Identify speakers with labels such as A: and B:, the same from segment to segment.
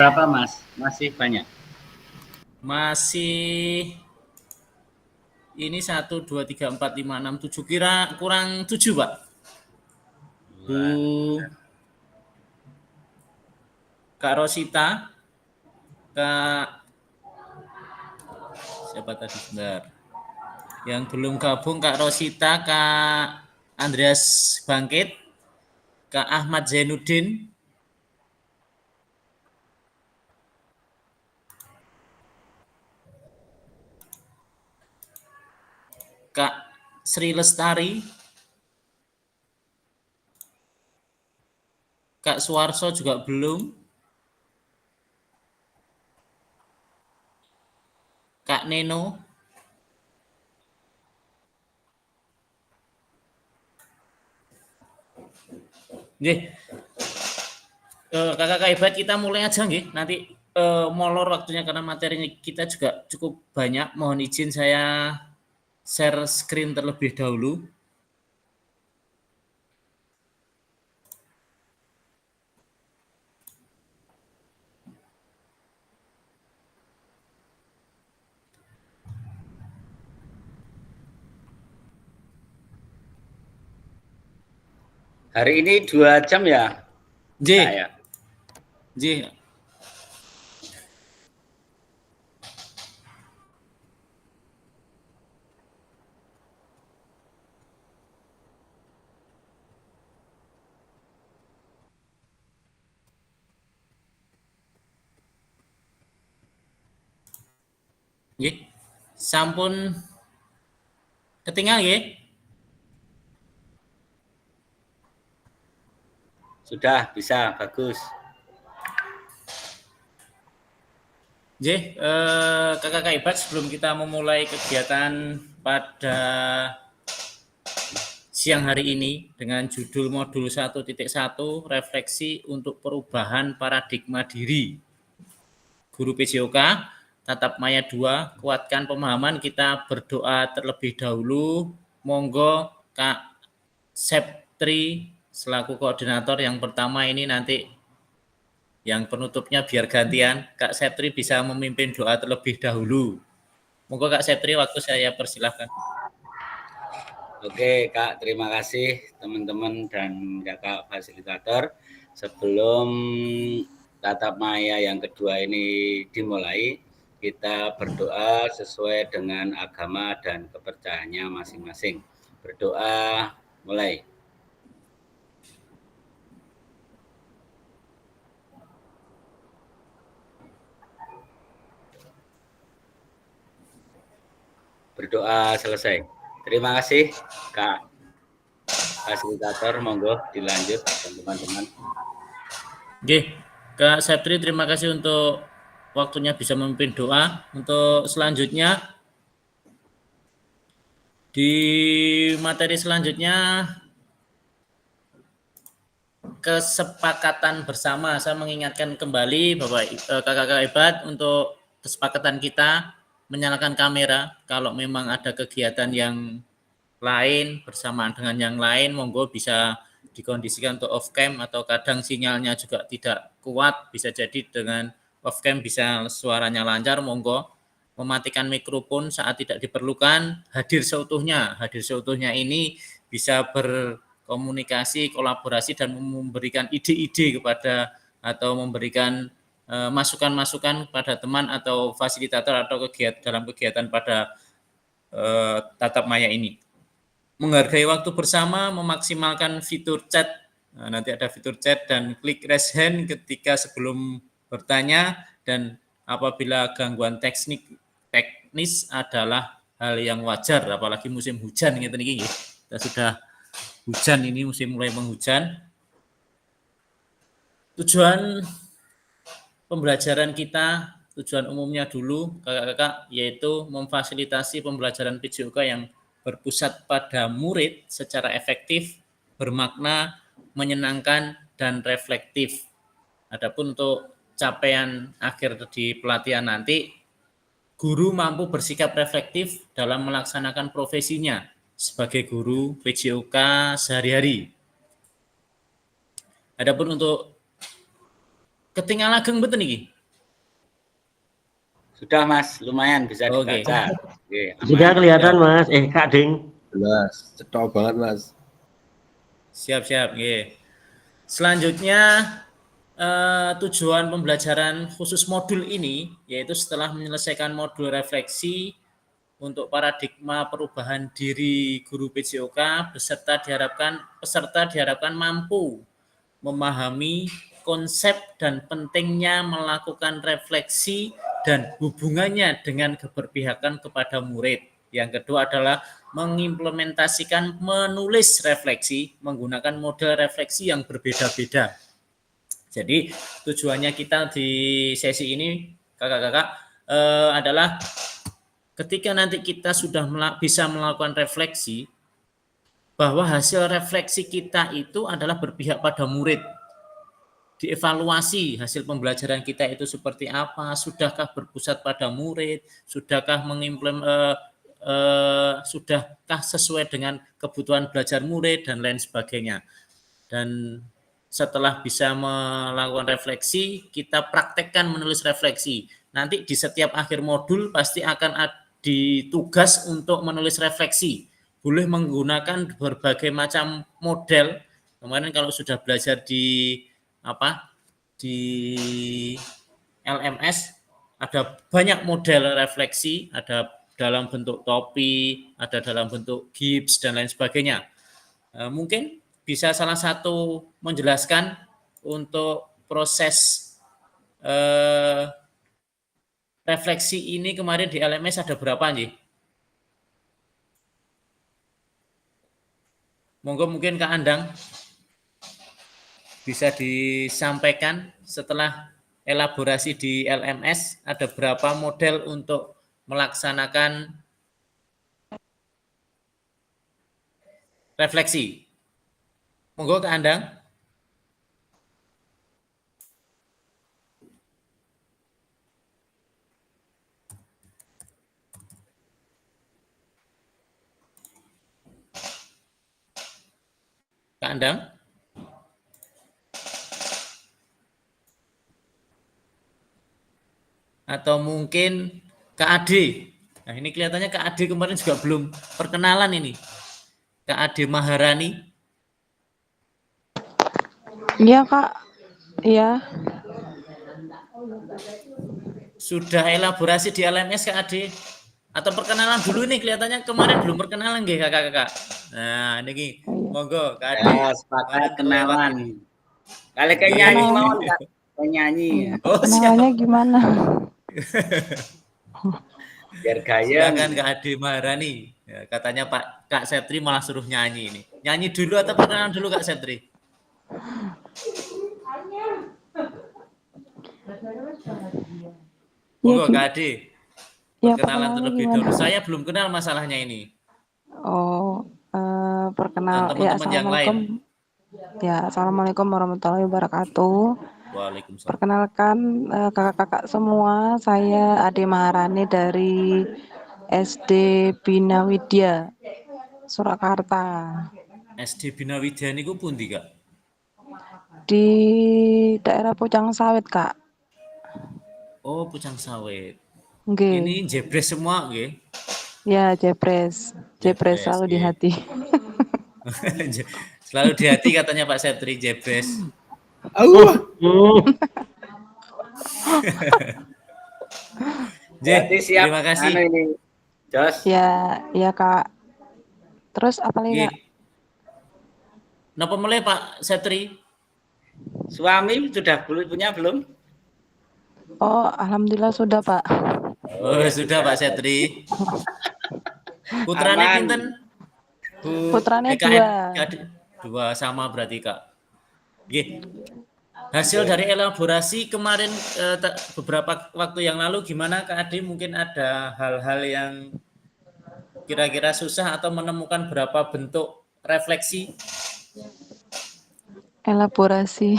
A: Berapa Mas? Masih banyak?
B: Masih ini 1, 2, 3, 4, 5, 6, 7. Kira kurang 7, Pak. Bu Kak Rosita, Kak siapa tadi sebentar? Yang belum gabung Kak Rosita, Kak Andreas Bangkit, Kak Ahmad Zainuddin, Kak Sri Lestari, Kak Suwarso juga belum, Kak Neno, nggih. Kakak hebat, kita mulai aja nggih. Nanti molor waktunya karena materinya kita juga cukup banyak. Mohon izin saya share screen terlebih dahulu.
A: Hari ini 2 jam ya?
B: J,
A: Kak ya?
B: J. Nggih. Sampun ketinggal nggih?
A: Sudah, bisa, bagus.
B: Kakak hebat, sebelum kita memulai kegiatan pada siang hari ini dengan judul modul 1.1 refleksi untuk perubahan paradigma diri. Guru PJOK, Tatap Maya 2, kuatkan pemahaman, kita berdoa terlebih dahulu. Monggo Kak Septri selaku koordinator yang pertama ini, nanti yang penutupnya biar gantian. Kak Septri bisa memimpin doa terlebih dahulu. Monggo Kak Septri, waktu saya persilahkan.
A: Oke Kak, terima kasih teman-teman dan kakak fasilitator. Sebelum tatap maya yang kedua ini dimulai, kita berdoa sesuai dengan agama dan kepercayaannya masing-masing. Berdoa, mulai. Berdoa selesai. Terima kasih Kak fasilitator, monggo dilanjut teman-teman.
B: Oke, Kak Septri, terima kasih untuk waktunya bisa memimpin doa. Untuk selanjutnya, di materi selanjutnya, kesepakatan bersama. Saya mengingatkan kembali Bapak kakak-kakak hebat, untuk kesepakatan kita menyalakan kamera. Kalau memang ada kegiatan yang lain bersamaan dengan yang lain, monggo bisa dikondisikan untuk off cam, atau kadang sinyalnya juga tidak kuat, bisa jadi dengan off cam bisa suaranya lancar, monggo mematikan mikrofon saat tidak diperlukan, hadir seutuhnya. Hadir seutuhnya ini bisa berkomunikasi, kolaborasi, dan memberikan ide-ide kepada, atau memberikan masukan-masukan kepada teman atau fasilitator atau dalam kegiatan pada tatap maya ini. Menghargai waktu bersama, memaksimalkan fitur chat. Nah, nanti ada fitur chat dan klik raise hand ketika sebelum bertanya, dan apabila gangguan teknis adalah hal yang wajar, apalagi musim hujan gitu nih. Kita sudah hujan, ini musim mulai menghujan. Tujuan pembelajaran kita, tujuan umumnya dulu kakak-kakak, yaitu memfasilitasi pembelajaran PJOK yang berpusat pada murid secara efektif, bermakna, menyenangkan, dan reflektif. Adapun untuk capaian akhir di pelatihan nanti, guru mampu bersikap reflektif dalam melaksanakan profesinya sebagai guru PJOK sehari-hari. Adapun untuk ketinggalan ageng betul nih?
A: Sudah Mas, lumayan bisa
B: Oke.
A: dibaca. Oke,
C: Sudah
A: aman.
C: kelihatan Mas. Kak Ding.
D: Jelas, cetok banget Mas.
B: Siap. Oke. Selanjutnya tujuan pembelajaran khusus modul ini yaitu setelah menyelesaikan modul refleksi untuk paradigma perubahan diri guru PJOK, peserta diharapkan mampu memahami konsep dan pentingnya melakukan refleksi dan hubungannya dengan keberpihakan kepada murid. Yang kedua adalah mengimplementasikan menulis refleksi menggunakan model refleksi yang berbeda-beda. Jadi tujuannya kita di sesi ini kakak-kakak adalah ketika nanti kita sudah bisa melakukan refleksi, bahwa hasil refleksi kita itu adalah berpihak pada murid. Dievaluasi hasil pembelajaran kita itu seperti apa, sudahkah berpusat pada murid, sudahkah sudahkah sesuai dengan kebutuhan belajar murid dan lain sebagainya. Dan setelah bisa melakukan refleksi, kita praktekkan menulis refleksi. Nanti di setiap akhir modul pasti akan ditugas untuk menulis refleksi. Boleh menggunakan berbagai macam model. Kemarin kalau sudah belajar di LMS ada banyak model refleksi, ada dalam bentuk topi, ada dalam bentuk gips dan lain sebagainya. Mungkin bisa salah satu menjelaskan untuk proses refleksi ini kemarin di LMS ada berapa nih? Monggo mungkin Kak Andang bisa disampaikan setelah elaborasi di LMS ada berapa model untuk melaksanakan refleksi. Monggo Kak Andang. Kak Andang. Atau mungkin Kak Ade. Nah ini kelihatannya Kak Ade kemarin juga belum perkenalan ini. Kak Ade Maharani.
E: Iya Kak, iya.
B: Sudah elaborasi di LMS Kak Ade? Atau perkenalan dulu nih, kelihatannya kemarin belum perkenalan nggih kakak-kakak. Nah ini monggo Kak Ade.
A: Ya, sepakat kenalan. Kali kayak nyanyi mau nyanyi.
B: Oh,
E: Kenalannya gimana?
A: Biar gaya.
B: Silakan Kak Ade Maharani. Ya, katanya Pak Kak Setri malah suruh nyanyi ini. Nyanyi dulu atau perkenalan dulu Kak Setri? Monggo Kak Ade. Perkenalan terlebih dahulu. Saya belum kenal masalahnya ini.
E: Oh, perkenal
B: ya,
E: assalamualaikum. Ya, assalamualaikum warahmatullahi wabarakatuh.
B: Waalaikumsalam.
E: Perkenalkan kakak-kakak semua, saya Ade Maharani dari SD Bina Widya, Surakarta.
B: SD Bina Widya niku pundi Kak?
E: Di daerah Pucang Sawit Kak.
B: Oh, Pucang Sawit.
E: Nggih.
B: Ini jebres semua nggih?
E: Ya, jebres selalu di hati.
B: Selalu di hati katanya Pak Setri, jebres.
A: Jadi siap.
B: Terima kasih.
A: Ini, Jos.
E: Ya Kak. Terus apa lagi Kak?
B: Napa mulai Pak Setri?
A: Suami sudah punya belum?
E: Oh, alhamdulillah sudah Pak.
B: Oh, sudah Pak Setri. Putranya pinten?
E: Putranya
B: dua sama berarti Kak. Nggih. Hasil dari elaborasi kemarin beberapa waktu yang lalu gimana Kak Ade? Mungkin ada hal-hal yang kira-kira susah atau menemukan berapa bentuk refleksi?
E: Elaborasi.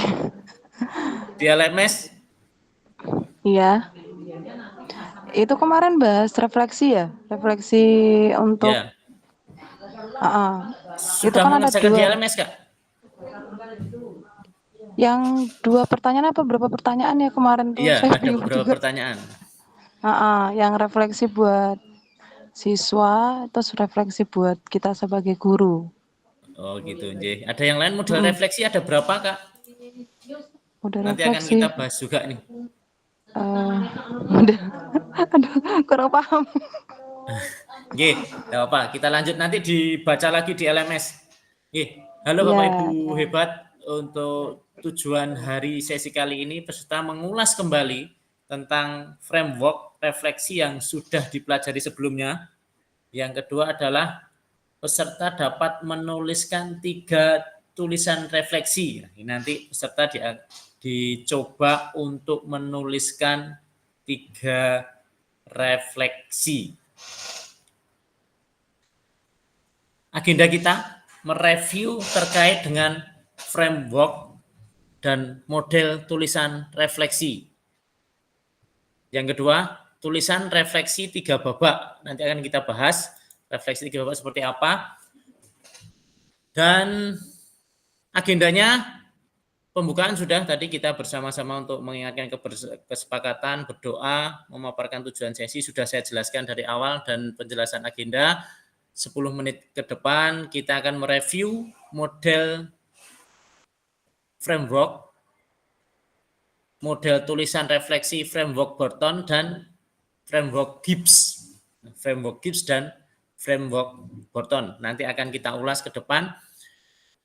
B: Di LMS?
E: Iya. Itu kemarin bahas refleksi ya? Refleksi untuk...
B: Ya.
E: Sudah
B: itu kan mengerjakan di LMS Kak?
E: Yang 2 pertanyaan apa berapa pertanyaan ya kemarin tuh?
B: Iya,
E: Saya
B: ada
E: bingung
B: beberapa
E: juga.
B: pertanyaan.
E: Yang refleksi buat siswa, terus refleksi buat kita sebagai guru.
B: Oh gitu, Nggih. Ada yang lain model
E: Mhm.
B: refleksi ada berapa, Kak?
E: Udah
B: Nanti akan
E: refleksi,
B: kita bahas juga nih.
E: udah aduh kurang paham.
B: Nggih, enggak apa-apa. Kita lanjut nanti dibaca lagi di LMS. Nggih. Halo Bapak
E: Iya,
B: Ibu hebat, untuk tujuan hari sesi kali ini peserta mengulas kembali tentang framework refleksi yang sudah dipelajari sebelumnya. Yang kedua adalah peserta dapat menuliskan 3 tulisan refleksi. Nah, ini nanti peserta dicoba untuk menuliskan 3 refleksi. Agenda kita mereview terkait dengan framework dan model tulisan refleksi. Yang kedua, tulisan refleksi 3 babak. Nanti akan kita bahas refleksi 3 babak seperti apa. Dan agendanya pembukaan sudah tadi kita bersama-sama untuk mengingatkan kesepakatan, berdoa, memaparkan tujuan sesi sudah saya jelaskan dari awal, dan penjelasan agenda 10 menit ke depan kita akan mereview model framework, model tulisan refleksi framework Burton dan framework Gibbs. Framework Gibbs dan framework Burton. Nanti akan kita ulas ke depan.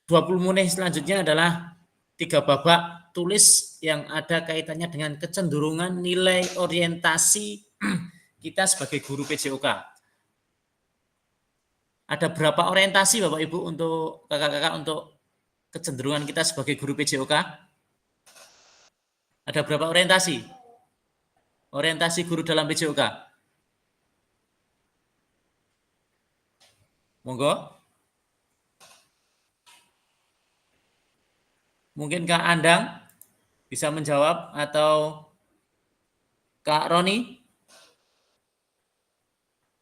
B: 20 menit selanjutnya adalah 3 babak tulis yang ada kaitannya dengan kecenderungan nilai orientasi kita sebagai guru PJOK. Ada berapa orientasi Bapak Ibu untuk kakak-kakak untuk kecenderungan kita sebagai guru PJOK? Ada berapa orientasi? Orientasi guru dalam PJOK? Monggo. Mungkin Kak Andang bisa menjawab, atau Kak Roni?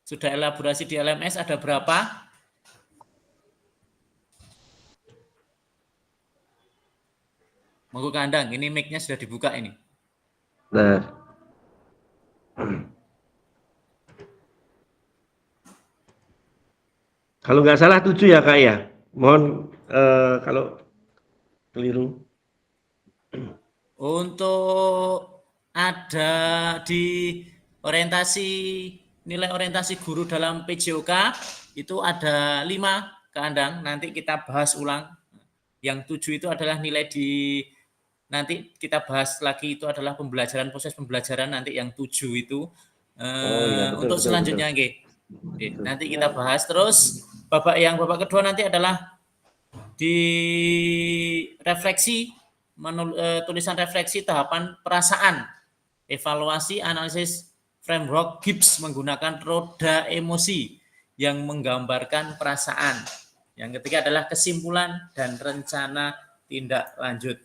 B: Sudah elaborasi di LMS ada berapa? Monggo Kak Andang, ini mic-nya sudah dibuka ini.
C: Nah, kalau nggak salah 7 ya Kak ya. Mohon kalau keliru.
B: Untuk ada di orientasi, nilai orientasi guru dalam PJOK itu ada 5 Kak Andang. Nanti kita bahas ulang. Yang 7 itu adalah nilai di, nanti kita bahas lagi, itu adalah pembelajaran, proses pembelajaran. Nanti yang 7 itu
C: Iya, betul,
B: untuk
C: betul,
B: selanjutnya
C: betul.
B: nanti kita bahas. Terus babak kedua nanti adalah di refleksi, tulisan refleksi tahapan perasaan, evaluasi, analisis framework Gibbs menggunakan roda emosi yang menggambarkan perasaan. Yang ketiga adalah kesimpulan dan rencana tindak lanjut.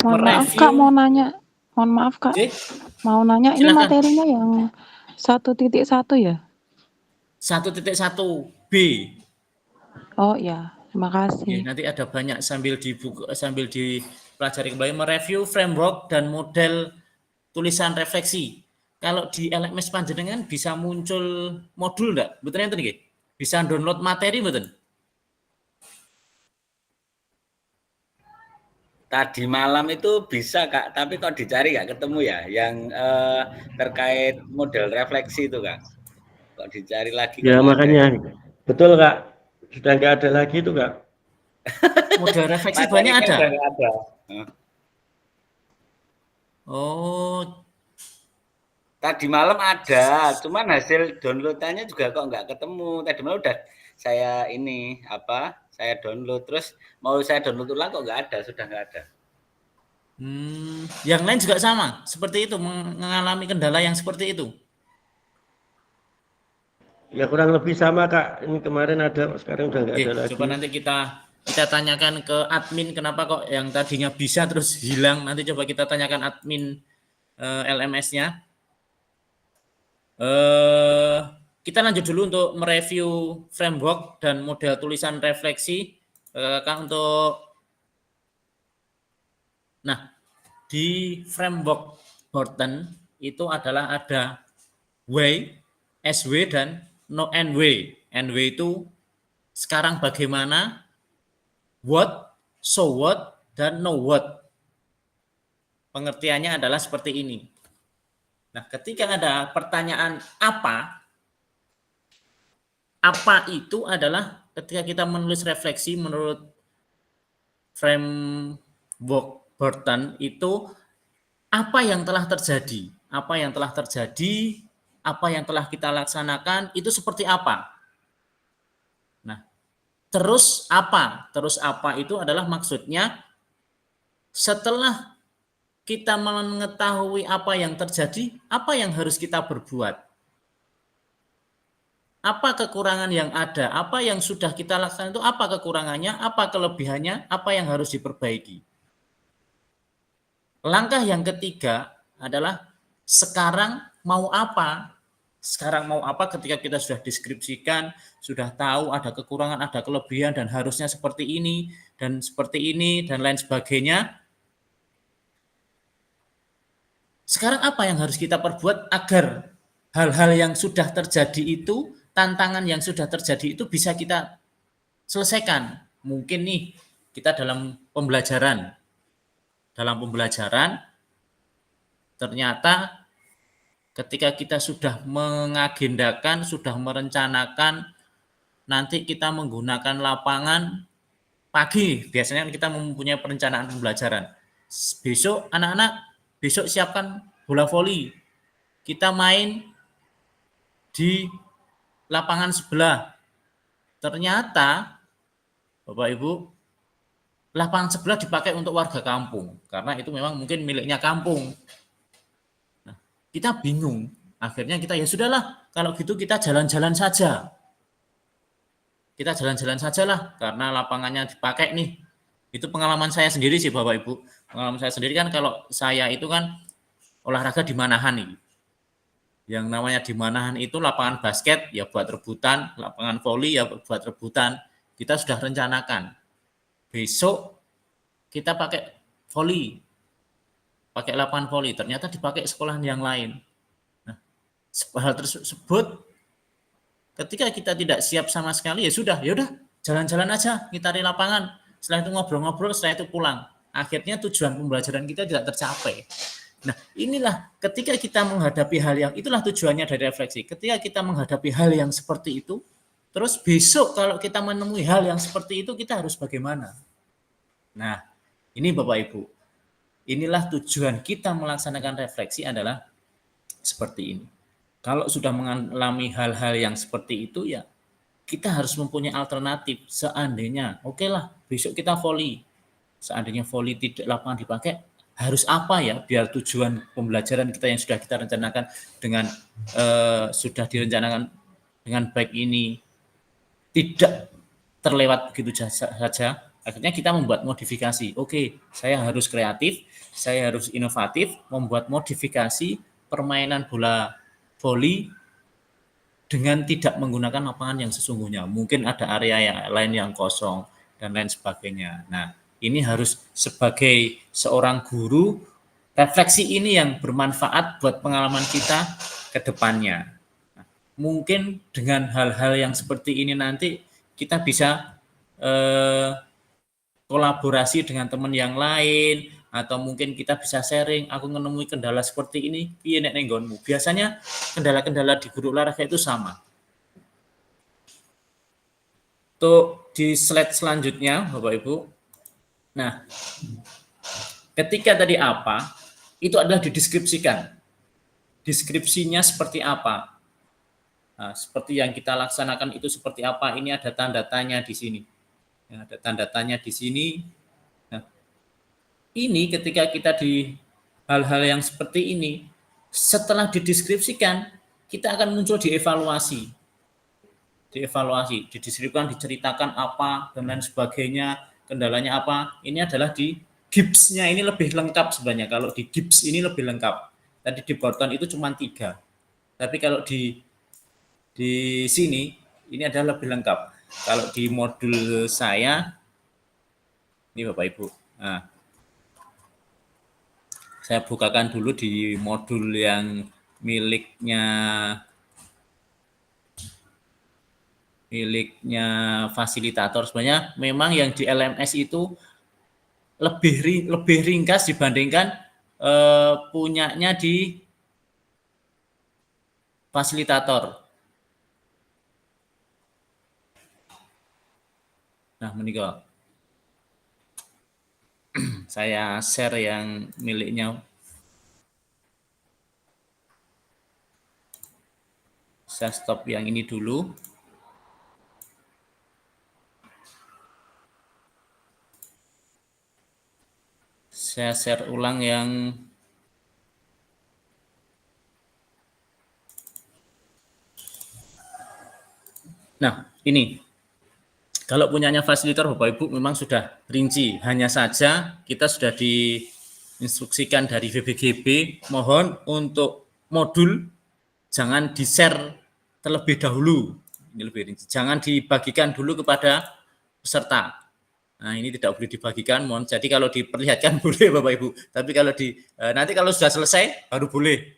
E: mohon maaf Kak, mau nanya. Mohon maaf Kak, mau nanya ini
B: Silakan.
E: materinya yang 1.1 ya?
B: 1.1 B.
E: Oh ya, terima kasih.
B: Nanti ada banyak sambil dipelajari kembali, mereview framework dan model tulisan refleksi. Kalau di LMS panjenengan bisa muncul modul enggak? Betul enten nggih? Bisa download materi betul?
A: Tadi malam itu bisa Kak, tapi kok dicari nggak ketemu ya, yang terkait model refleksi itu Kak. Kok dicari lagi?
C: Ya makanya, betul Kak. Sudah nggak ada lagi itu Kak.
B: Model refleksi banyak ada?
A: Udah nggak ada.
B: Oh.
A: Tadi malam ada, cuman hasil downloadannya juga kok nggak ketemu. Tadi malam udah saya saya download, terus mau saya download ulang kok nggak ada, sudah nggak ada.
B: Yang lain juga sama, seperti itu, mengalami kendala yang seperti itu.
C: Ya kurang lebih sama Kak. Ini kemarin ada, sekarang udah nggak ada lagi.
B: Coba nanti kita tanyakan ke admin kenapa kok yang tadinya bisa terus hilang. Nanti coba kita tanyakan admin LMS-nya. Kita lanjut dulu untuk mereview framework dan model tulisan refleksi. Kakak untuk nah di framework Horton itu adalah ada way, SW dan no and way. And way itu sekarang bagaimana, what, so what, dan no what. Pengertiannya adalah seperti ini. Nah, ketika ada pertanyaan apa itu adalah ketika kita menulis refleksi menurut framework Burton itu apa yang telah terjadi, apa yang telah terjadi, apa yang telah kita laksanakan itu seperti apa. Nah, terus apa? Terus apa itu adalah maksudnya setelah kita mengetahui apa yang terjadi, apa yang harus kita berbuat? Apa kekurangan yang ada? Apa yang sudah kita laksanakan itu apa kekurangannya, apa kelebihannya, apa yang harus diperbaiki? Langkah yang ketiga adalah sekarang mau apa? Sekarang mau apa ketika kita sudah deskripsikan, sudah tahu ada kekurangan, ada kelebihan, dan harusnya seperti ini, dan lain sebagainya. Sekarang apa yang harus kita perbuat agar hal-hal yang sudah terjadi itu, tantangan yang sudah terjadi itu bisa kita selesaikan. Mungkin nih, kita dalam pembelajaran, ternyata ketika kita sudah mengagendakan, sudah merencanakan, nanti kita menggunakan lapangan pagi, biasanya kita mempunyai perencanaan pembelajaran. Besok anak-anak, besok siapkan bola voli. Kita main di lapangan sebelah. Ternyata, Bapak Ibu, lapangan sebelah dipakai untuk warga kampung karena itu memang mungkin miliknya kampung. Nah, kita bingung. Akhirnya kita ya sudahlah, kalau gitu kita jalan-jalan saja. Kita jalan-jalan sajalah karena lapangannya dipakai nih. Itu pengalaman saya sendiri sih Bapak Ibu. Pengalaman saya sendiri kan kalau saya itu kan olahraga di Manahan nih. Yang namanya di Manahan itu lapangan basket ya buat rebutan, lapangan voli ya buat rebutan. Kita sudah rencanakan. Besok kita pakai voli, pakai lapangan voli, ternyata dipakai sekolahan yang lain. Nah, hal tersebut ketika kita tidak siap sama sekali ya sudah jalan-jalan aja, ngitari lapangan, setelah itu ngobrol-ngobrol, setelah itu pulang. Akhirnya tujuan pembelajaran kita tidak tercapai. Nah, inilah ketika kita menghadapi hal yang, itulah tujuannya dari refleksi. Ketika kita menghadapi hal yang seperti itu, terus besok kalau kita menemui hal yang seperti itu, kita harus bagaimana? Nah, ini Bapak Ibu, inilah tujuan kita melaksanakan refleksi adalah seperti ini. Kalau sudah mengalami hal-hal yang seperti itu, ya kita harus mempunyai alternatif. Seandainya, oke lah, besok kita voli. Seandainya voli tidak lapangan dipakai, harus apa ya biar tujuan pembelajaran kita yang sudah kita rencanakan dengan sudah direncanakan dengan baik ini tidak terlewat begitu saja. Akhirnya kita membuat modifikasi. Oke, saya harus kreatif, saya harus inovatif, membuat modifikasi permainan bola voli dengan tidak menggunakan lapangan yang sesungguhnya. Mungkin ada area yang lain yang kosong dan lain sebagainya. Nah, ini harus sebagai seorang guru, refleksi ini yang bermanfaat buat pengalaman kita ke depannya. Mungkin dengan hal-hal yang seperti ini nanti kita bisa kolaborasi dengan teman yang lain, atau mungkin kita bisa sharing, aku menemui kendala seperti ini, piye nek nenggonmu. Biasanya kendala-kendala di guru olahraga itu sama. Untuk di slide selanjutnya, Bapak Ibu. Nah, ketika tadi apa, itu adalah dideskripsikan. Deskripsinya seperti apa. Nah, seperti yang kita laksanakan itu seperti apa, ini ada tanda tanya di sini. Ya, ada tanda tanya di sini. Nah, ini ketika kita di hal-hal yang seperti ini, setelah dideskripsikan, kita akan muncul dievaluasi. Dideskripsikan, diceritakan apa, dan lain sebagainya, kendalanya apa. Ini adalah di GIPS-nya ini lebih lengkap sebenarnya. Kalau di GIPS ini lebih lengkap. Tadi di Burton itu cuma 3. Tapi kalau di sini ini adalah lebih lengkap. Kalau di modul saya Ini Bapak Ibu. Nah, saya bukakan dulu di modul yang miliknya fasilitator. Sebenarnya memang yang di LMS itu lebih ringkas dibandingkan punyanya di fasilitator. Nah, menikah. Saya share yang miliknya. Saya stop yang ini dulu. Saya share ulang yang nah, ini. Kalau punyanya fasilitator Bapak Ibu memang sudah rinci. Hanya saja kita sudah diinstruksikan dari VBGB, mohon untuk modul jangan di-share terlebih dahulu. Ini lebih rinci. Jangan dibagikan dulu kepada peserta. Nah, ini tidak boleh dibagikan, mohon. Jadi kalau diperlihatkan boleh Bapak Ibu. Tapi kalau nanti kalau sudah selesai baru boleh.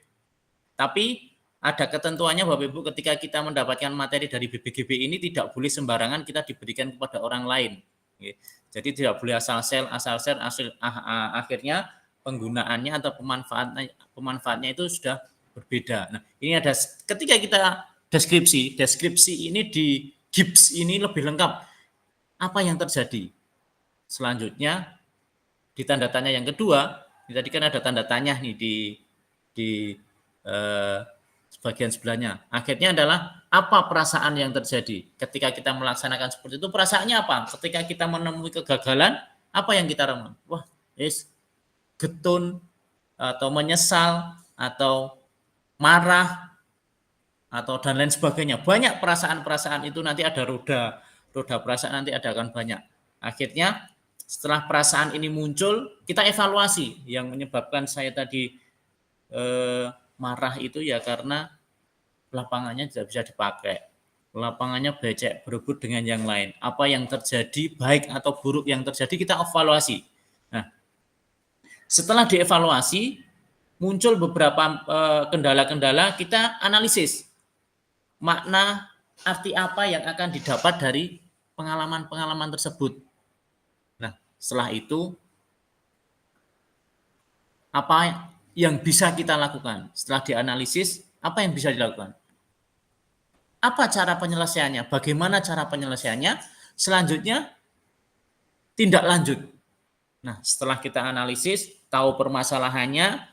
B: Tapi ada ketentuannya Bapak Ibu, ketika kita mendapatkan materi dari BBGB ini tidak boleh sembarangan kita diberikan kepada orang lain. Jadi tidak boleh asal share, akhirnya penggunaannya atau pemanfaatnya itu sudah berbeda. Nah, ini ada ketika kita deskripsi ini di GIPS ini lebih lengkap. Apa yang terjadi? Selanjutnya di tanda tanya yang kedua, tadi kan ada tanda tanya nih di bagian sebelahnya. Akhirnya adalah apa perasaan yang terjadi ketika kita melaksanakan seperti itu? Perasaannya apa? Ketika kita menemui kegagalan, apa yang kita rasakan? Wah, getun atau menyesal atau marah atau dan lain sebagainya. Banyak perasaan-perasaan itu nanti ada roda perasaan nanti ada akan banyak. Akhirnya setelah perasaan ini muncul, kita evaluasi. Yang menyebabkan saya tadi marah itu ya karena lapangannya tidak bisa dipakai, lapangannya becek, berebut dengan yang lain. Apa yang terjadi, baik atau buruk yang terjadi, kita evaluasi. Nah, setelah dievaluasi, muncul beberapa kendala-kendala, kita analisis makna, arti apa yang akan didapat dari pengalaman-pengalaman tersebut. Nah, setelah itu, apa yang bisa kita lakukan? Setelah dianalisis, apa yang bisa dilakukan? Apa cara penyelesaiannya? Bagaimana cara penyelesaiannya? Selanjutnya, tindak lanjut. Nah, setelah kita analisis, tahu permasalahannya,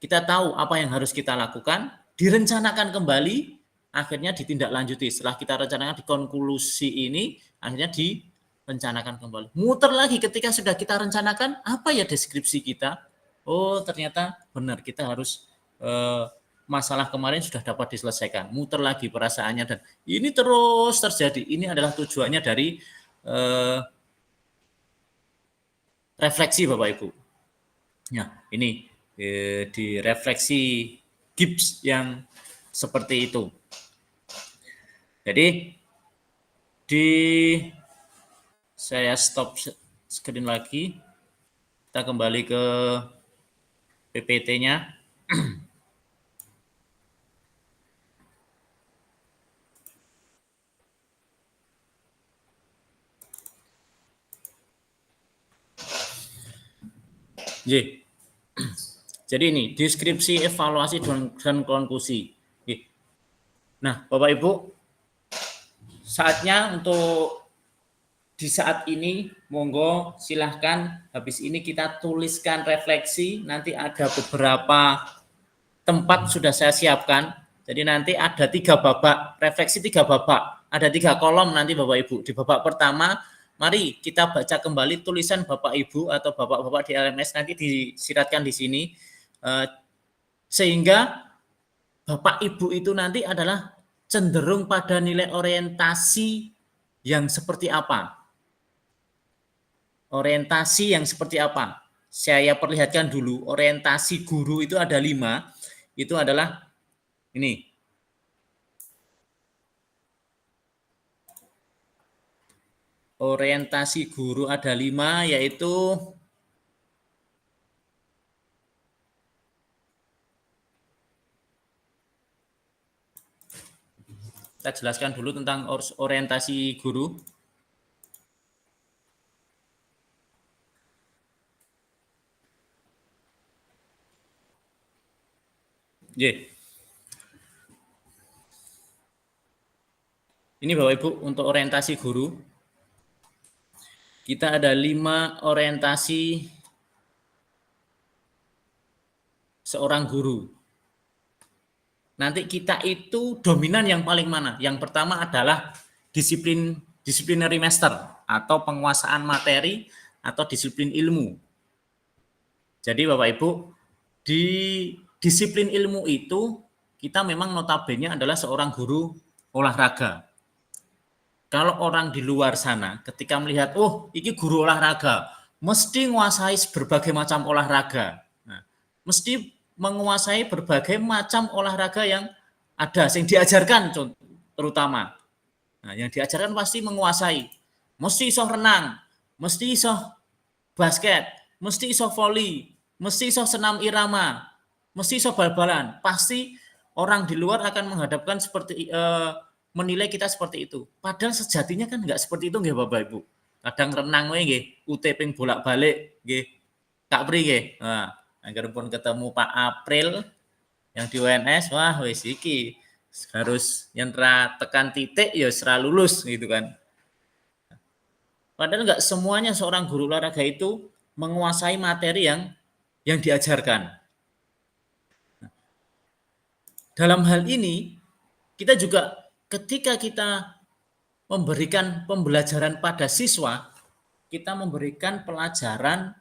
B: kita tahu apa yang harus kita lakukan, direncanakan kembali, akhirnya ditindaklanjuti. Setelah kita rencanakan di konklusi ini, akhirnya direncanakan kembali. Muter lagi ketika sudah kita rencanakan, apa ya deskripsi kita? Oh, ternyata benar, kita harus masalah kemarin sudah dapat diselesaikan. Muter lagi perasaannya dan ini terus terjadi. Ini adalah tujuannya dari refleksi Bapak Ibu. Nah, ini di refleksi GIPS yang seperti itu. Jadi saya stop screen lagi. Kita kembali ke PPT-nya. Jadi ini deskripsi, evaluasi, dan konklusi. Nah, Bapak Ibu, saatnya untuk di saat ini, monggo silahkan habis ini kita tuliskan refleksi. Nanti ada beberapa tempat sudah saya siapkan. Jadi nanti ada 3 babak, refleksi 3 babak. Ada 3 kolom nanti Bapak Ibu. Di babak pertama, mari kita baca kembali tulisan Bapak Ibu atau Bapak-Bapak di LMS, nanti disiratkan di sini. Sehingga Bapak Ibu itu nanti adalah cenderung pada nilai orientasi yang seperti apa. Orientasi yang seperti apa? Saya perlihatkan dulu, orientasi guru itu ada 5. Itu adalah ini. Orientasi guru ada 5, yaitu kita jelaskan dulu tentang orientasi guru. Ini Bapak Ibu untuk orientasi guru. Kita ada 5 orientasi seorang guru. Nanti kita itu dominan yang paling mana? Yang pertama adalah disciplinary master atau penguasaan materi atau disiplin ilmu. Jadi Bapak Ibu, di disiplin ilmu itu kita memang notabene adalah seorang guru olahraga. Kalau orang di luar sana ketika melihat, oh ini guru olahraga, mesti menguasai berbagai macam olahraga. Nah, mesti menguasai berbagai macam olahraga yang ada, yang diajarkan terutama. Nah, yang diajarkan pasti menguasai. Mesti iso renang, mesti iso basket, mesti iso voli, mesti iso senam irama, mesti iso bal-balan. Pasti orang di luar akan menghadapkan seperti menilai kita seperti itu. Padahal sejatinya kan enggak seperti itu nggih Bapak Ibu. Kadang renang wae nggih, uteping bolak-balik nggih. Kak Pri nggih. Nah, angger pun ketemu Pak April yang di UNS, wah wis iki harus yentra tekan titik ya serah lulus gitu kan. Padahal enggak semuanya seorang guru olahraga itu menguasai materi yang diajarkan. Dalam hal ini kita juga ketika kita memberikan pembelajaran pada siswa, kita memberikan pelajaran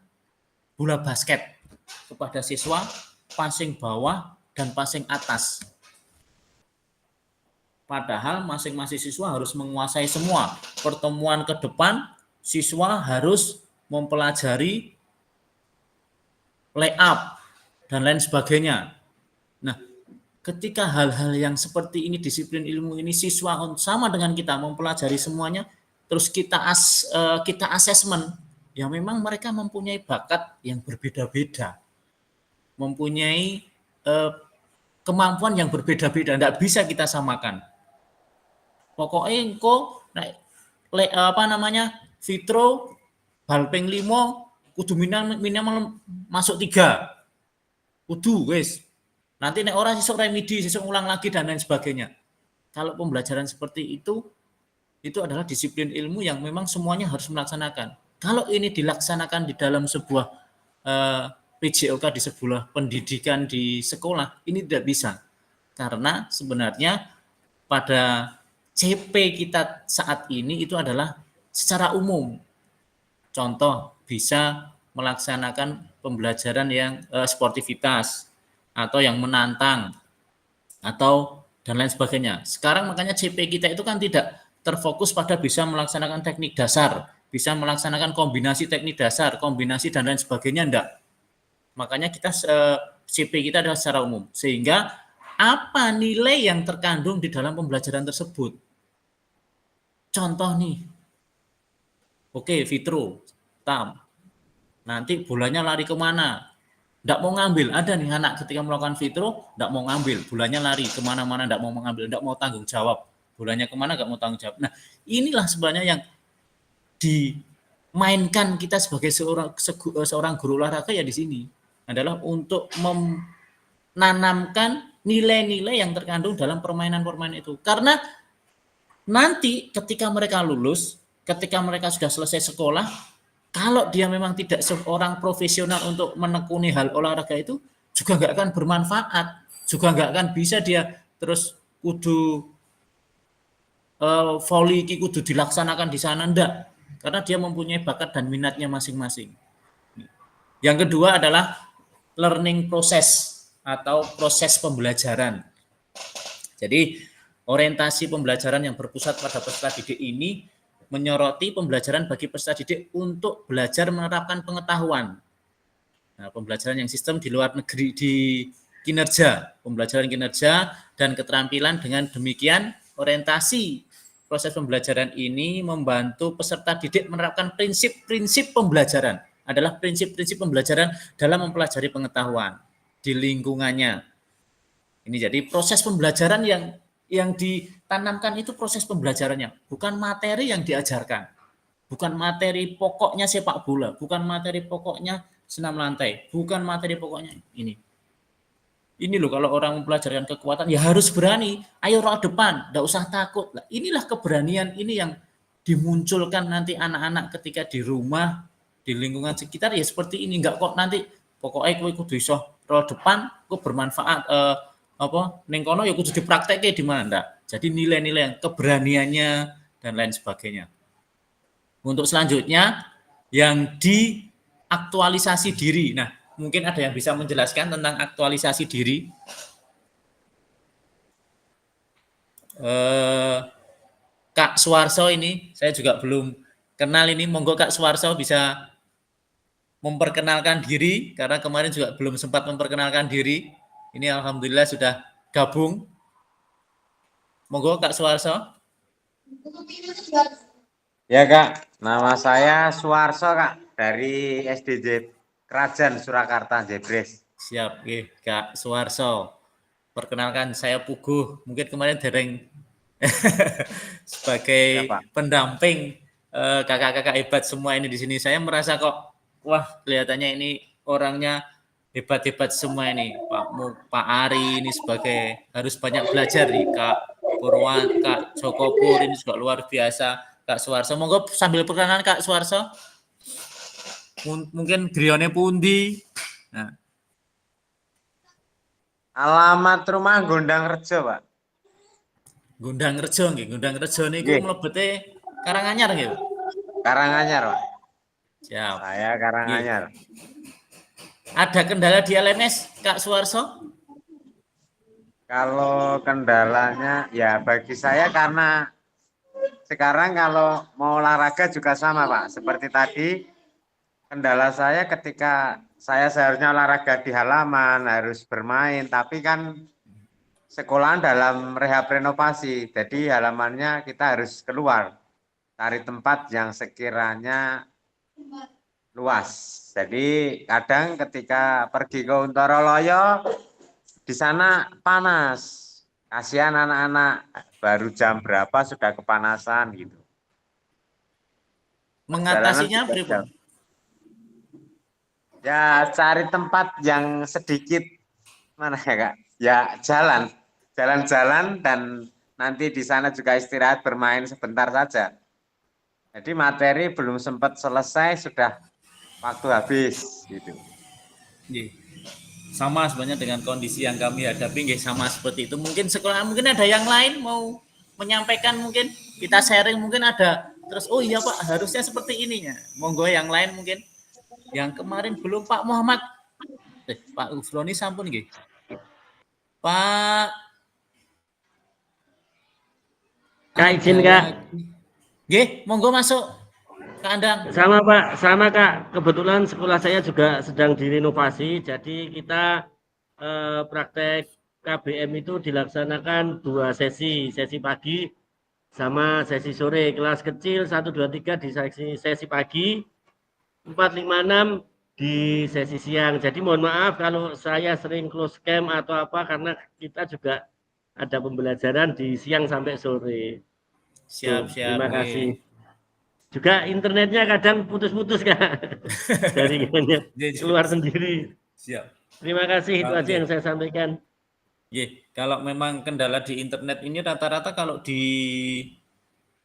B: bola basket kepada siswa, passing bawah dan passing atas. Padahal masing-masing siswa harus menguasai semua. Pertemuan ke depan, siswa harus mempelajari layup dan lain sebagainya. Nah, ketika hal-hal yang seperti ini, disiplin ilmu ini, siswa sama dengan kita mempelajari semuanya, terus kita asesmen, ya memang mereka mempunyai bakat yang berbeda-beda, mempunyai kemampuan yang berbeda-beda, tidak bisa kita samakan. Pokoknya engko fitro bal ping 5 kudu minimal masuk 3. Kudu wis. Nanti nek orang sesuk remedi, sesuk ulang lagi dan lain sebagainya. Kalau pembelajaran seperti itu adalah disiplin ilmu yang memang semuanya harus melaksanakan. Kalau ini dilaksanakan di dalam sebuah PJOK, di sebuah pendidikan di sekolah, ini tidak bisa. Karena sebenarnya pada CP kita saat ini itu adalah secara umum. Contoh, bisa melaksanakan pembelajaran yang sportivitas, atau yang menantang, atau dan lain sebagainya. Sekarang makanya CP kita itu kan tidak terfokus pada bisa melaksanakan teknik dasar, bisa melaksanakan kombinasi teknik dasar, kombinasi dan lain sebagainya, enggak. Makanya kita CP kita adalah secara umum. Sehingga apa nilai yang terkandung di dalam pembelajaran tersebut? Contoh nih, oke, Fitro, Tam, nanti bolanya lari kemana? Tidak mau ngambil, ada nih anak ketika melakukan fitro, tidak mau ngambil, bolanya lari kemana-mana, tidak mau mengambil, tidak mau tanggung jawab, bolanya kemana, tidak mau tanggung jawab. Nah, inilah sebenarnya yang dimainkan kita sebagai seorang guru olahraga ya di sini, adalah untuk menanamkan nilai-nilai yang terkandung dalam permainan-permainan itu. Karena nanti ketika mereka lulus, ketika mereka sudah selesai sekolah, kalau dia memang tidak seorang profesional untuk menekuni hal olahraga itu, juga nggak akan bermanfaat, juga nggak akan bisa dia terus kudu volley kudu dilaksanakan di sana, enggak. Karena dia mempunyai bakat dan minatnya masing-masing. Yang kedua adalah learning process atau proses pembelajaran. Jadi orientasi pembelajaran yang berpusat pada peserta didik ini menyoroti pembelajaran bagi peserta didik untuk belajar menerapkan pengetahuan. Nah, pembelajaran yang sistem di luar negeri, di kinerja, pembelajaran kinerja dan keterampilan. Dengan demikian orientasi proses pembelajaran ini membantu peserta didik menerapkan prinsip-prinsip pembelajaran. Adalah prinsip-prinsip pembelajaran dalam mempelajari pengetahuan di lingkungannya. Ini jadi proses pembelajaran yang ditanamkan itu proses pembelajarannya, bukan materi yang diajarkan. Bukan materi pokoknya sepak bola, bukan materi pokoknya senam lantai, bukan materi pokoknya ini. Ini loh kalau orang mempelajarkan kekuatan ya harus berani, ayo roh depan, enggak usah takut. Nah, inilah keberanian ini yang dimunculkan nanti anak-anak ketika di rumah, di lingkungan sekitar ya seperti ini, enggak kok nanti pokoknya kowe kudu iso roh depan, kok bermanfaat ning kono ya kudu dipraktekke di mana enggak. Jadi nilai-nilai yang keberaniannya dan lain sebagainya. Untuk selanjutnya yang diaktualisasi diri. Nah, mungkin ada yang bisa menjelaskan tentang aktualisasi diri. Kak Suwarso ini, saya juga belum kenal ini. Monggo Kak Suwarso bisa memperkenalkan diri, karena kemarin juga belum sempat memperkenalkan diri. Ini alhamdulillah sudah gabung. Monggo Kak Suwarso.
F: Ya Kak, nama saya Suwarso Kak, dari SDJ Kerajaan Surakarta Jebres.
B: Siap, Kak Suwarso. Perkenalkan saya Puguh, mungkin kemarin dereng sebagai pendamping kakak-kakak hebat semua ini di sini. Saya merasa kok, wah kelihatannya ini orangnya hebat-hebat semua ini. Pak Ari ini sebagai harus banyak belajar nih, Kak Purwan, Kak Joko Pur ini juga luar biasa. Kak Suwarso, monggo sambil perkenalan Kak Suwarso. Mungkin griyane pundi? Nah.
F: Alamat rumah Gondang Rejo, Pak.
B: Gondang Rejo nggih, Gondang Rejo niku mlebete Karanganyar nggih.
F: Karanganyar, Pak.
B: Siap.
F: Saya Karanganyar.
B: Ada kendala di LMS, Kak Suwarso?
F: Kalau kendalanya ya bagi saya karena sekarang kalau mau olahraga juga sama Pak. Seperti tadi kendala saya ketika saya seharusnya olahraga di halaman, harus bermain. Tapi kan sekolahan dalam rehab renovasi. Jadi halamannya kita harus keluar. Cari tempat yang sekiranya luas. Jadi kadang ketika pergi ke Untaroloyo, di sana panas. Kasihan anak-anak baru jam berapa sudah kepanasan gitu.
B: Mengatasinya berapa?
F: Ya cari tempat yang sedikit mana ya Kak? Ya jalan-jalan dan nanti di sana juga istirahat bermain sebentar saja. Jadi materi belum sempat selesai sudah waktu habis gitu.
B: Sama sebenarnya dengan kondisi yang kami hadapi, nggih sama seperti itu. Mungkin sekolah, mungkin ada yang lain mau menyampaikan, mungkin kita sharing, mungkin ada terus oh iya Pak harusnya seperti ininya. Monggo yang lain mungkin yang kemarin belum Pak Muhammad, Pak Ufroni sampun nggih. Pak
C: Kak izin Kak.
B: Nggih, monggo masuk. Kak Andang.
C: Sama Pak, sama Kak. Kebetulan sekolah saya juga sedang direnovasi, jadi kita praktek KBM itu dilaksanakan 2 sesi, sesi pagi sama sesi sore. Kelas kecil 1, 2, 3 di sesi pagi, 4, 5, 6 di sesi siang. Jadi mohon maaf kalau saya sering close camp atau apa, karena kita juga ada pembelajaran di siang sampai sore.
B: Siap.
C: Terima kasih. Juga internetnya kadang putus-putus Kak. Jaringannya keluar sendiri.
B: Siap.
C: Terima kasih, itu aja yang saya sampaikan.
B: Kalau memang kendala di internet ini rata-rata kalau di